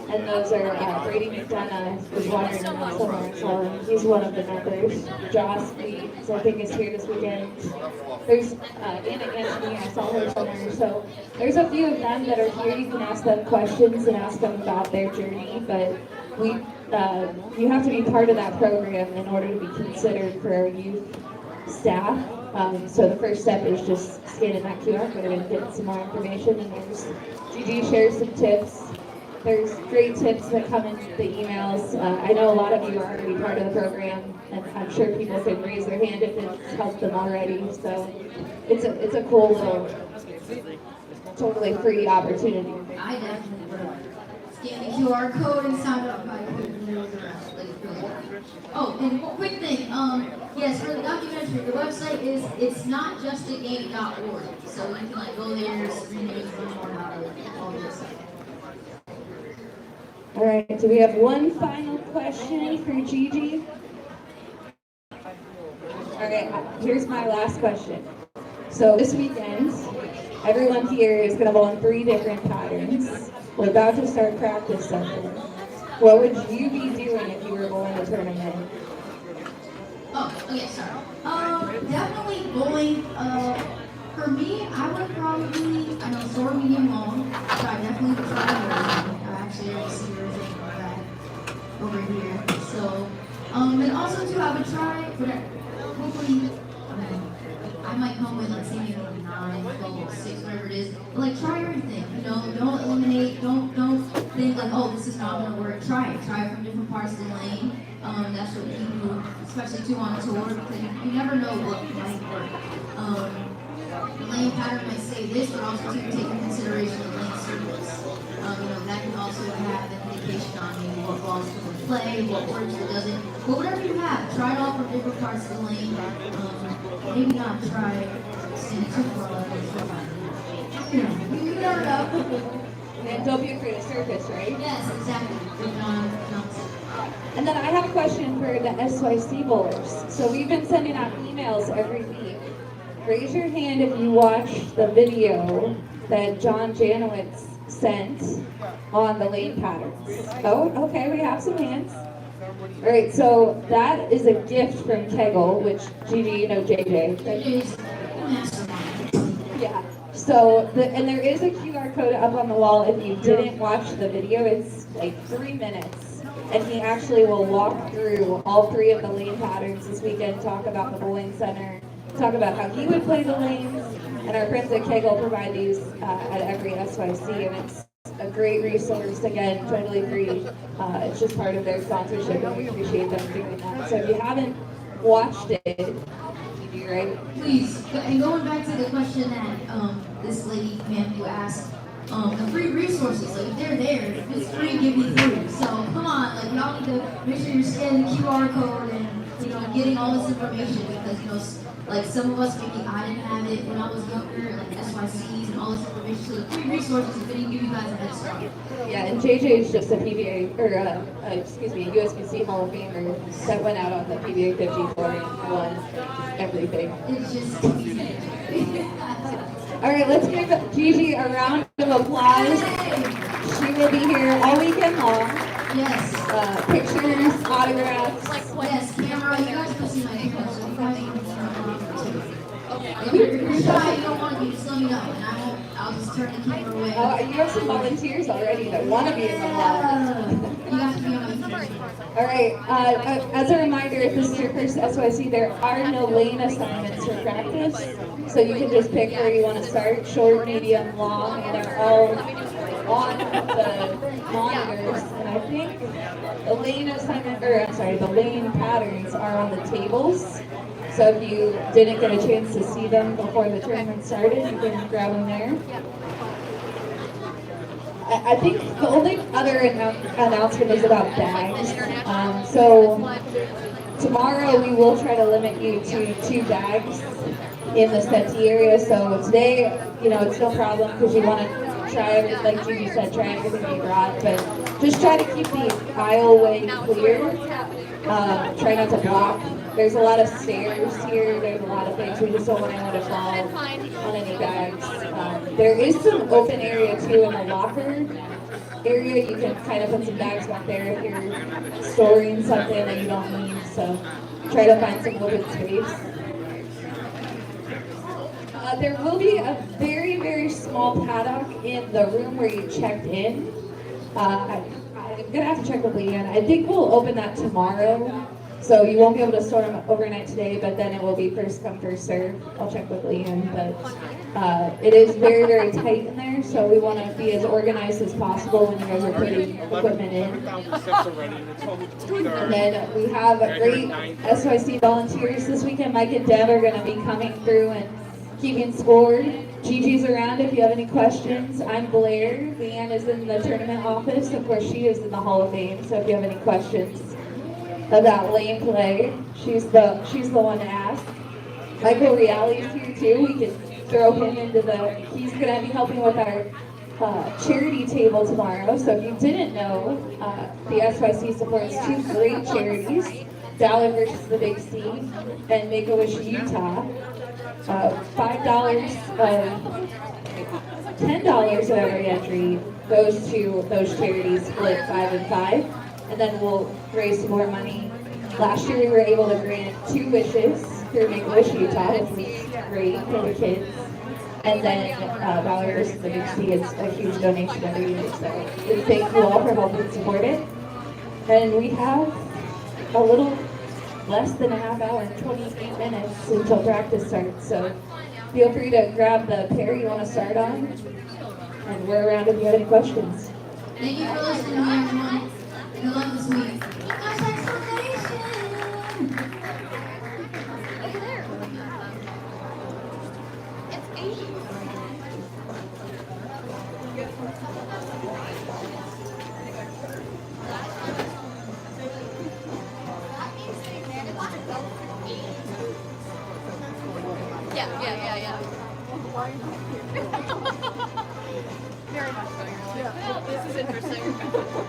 And those are Brady McDonough is wandering around somewhere, so he's one of the members. Joss Leeds, I think, is here this weekend. There's Anna Anthony, I saw her somewhere. So there's a few of them that are here. You can ask them questions and ask them about their journey, but you have to be part of that program in order to be considered for our youth staff. So the first step is just scanning that QR code and getting some more information. And there's Gigi shares some tips. There's great tips that come in the emails. I know a lot of you are already part of the program, and I'm sure people can raise their hand if it's helped them already. So it's a cool little, totally free opportunity. I definitely would scan the QR code and sign up. I couldn't move around. Oh, and one quick thing. Yes, for the documentary, the website is it'snotjustagame.org. So you can go there, read it, learn more about it, all this stuff. All right, so we have one final question for Gigi. All right, here's my last question. So this weekend, everyone here is going to bowl in 3 different patterns. We're about to start practice session. What would you be doing if you were bowling a tournament? Oh, okay, sorry. Definitely bowling. For me, I would probably, I know short, medium, long, so I definitely would try everything. Actually, I see everything over here. So, and also too, I would try, hopefully, I might come with, let's say, maybe 9, 12, 6, whatever it is. But try everything. Don't eliminate. Don't think oh, this is not gonna work. Try it. Try it from different parts of the lane. That's what people, especially too on tour, because you never know what might work. The lane pattern might say this, but also take into consideration the lane surface. That can also have an indication on maybe what balls can play, what works, what doesn't. But whatever you have, try it all from different parts of the lane. Maybe not try stand too far. You never know. And don't be afraid of surface, right? Yes, exactly. And then I have a question for the SYC bowlers. So we've been sending out emails every week. Raise your hand if you watched the video that John Janowitz sent on the lane patterns. Oh, okay, we have some hands. All right, so that is a gift from Kegel, which Gigi, JJ. Yeah. So, and there is a QR code up on the wall if you didn't watch the video. It's 3 minutes. And he actually will walk through all 3 of the lane patterns this weekend, talk about the bowling center, talk about how he would play the lanes. And our friends at Kegel provide these at every SYC, and it's a great resource, again, totally free. It's just part of their sponsorship, and we appreciate them doing that. So if you haven't watched it, right? Please, and going back to the question that this lady, ma'am, you asked, the free resources, like if they're there, if it's free, give me free. So come on, like y'all need to make sure you're scanning the QR code and getting all this information because like some of us maybe I didn't have it when I was younger, like SYCs and all this information. So the free resources is going to give you guys a head start. Yeah, and JJ is just a PBA or a USBC Hall of Famer that went out on the PBA 50 floor and won everything. It's just. All right, let's give Gigi a round of applause. She will be here all weekend long. Yes. Pictures, autographs. Yes, camera. You guys can see my camera, so you guys can if you're shy, you don't want to be, just let me know, and I'll just turn the camera away. You have some volunteers already that want to be in the vlog. You have to be on my camera. All right, as a reminder, if this is your first SYC, there are no lane assignments for practice. So you can just pick where you want to start, short, medium, long, and they're all on the monitors. And I think the lane assignment, the lane patterns are on the tables. So if you didn't get a chance to see them before the tournament started, you can grab them there. I think the only other announcement is about bags. So tomorrow we will try to limit you to 2 bags in the settee area. So today, it's no problem because you want to try everything, like Judy said, try everything you brought, but just try to keep the aisleway clear. Try not to block. There's a lot of stairs here. There's a lot of things. We just don't want anyone to fall on any bags. There is some open area too in the locker area. You can kind of put some bags back there if you're storing something that you don't need. So try to find some open space. There will be a very, very small paddock in the room where you checked in. I'm gonna have to check with Leanne. I think we'll open that tomorrow. So you won't be able to store them overnight today, but then it will be first come, first serve. I'll check with Leanne, but it is very, very tight in there, so we want to be as organized as possible when you guys are putting equipment in. And then we have great SYC volunteers this weekend. Mike and Deb are going to be coming through and keeping score. Gigi's around if you have any questions. I'm Blair. Leanne is in the tournament office. Of course, she is in the Hall of Fame, so if you have any questions about lane play, she's the one to ask. Michael Reale is here too. We can throw him into he's going to be helping with our charity table tomorrow. So if you didn't know, the SYC supports 2 great charities, Dollar versus the Big C and Make-A-Wish Utah. $5, $10 of every entry goes to those charities, split 5 and 5. And then we'll raise some more money. Last year we were able to grant 2 wishes through Make-A-Wish Utah, which was great for the kids. And then Dollar versus the Big C is a huge donation every year. So we thank you all for helping support it. And we have a little less than a half hour, 28 minutes until practice starts. So feel free to grab the pair you want to start on. And we're around if you have any questions. Thank you for listening, everyone. Good luck this week. Yeah. Very much so. You're like, well, this is interesting.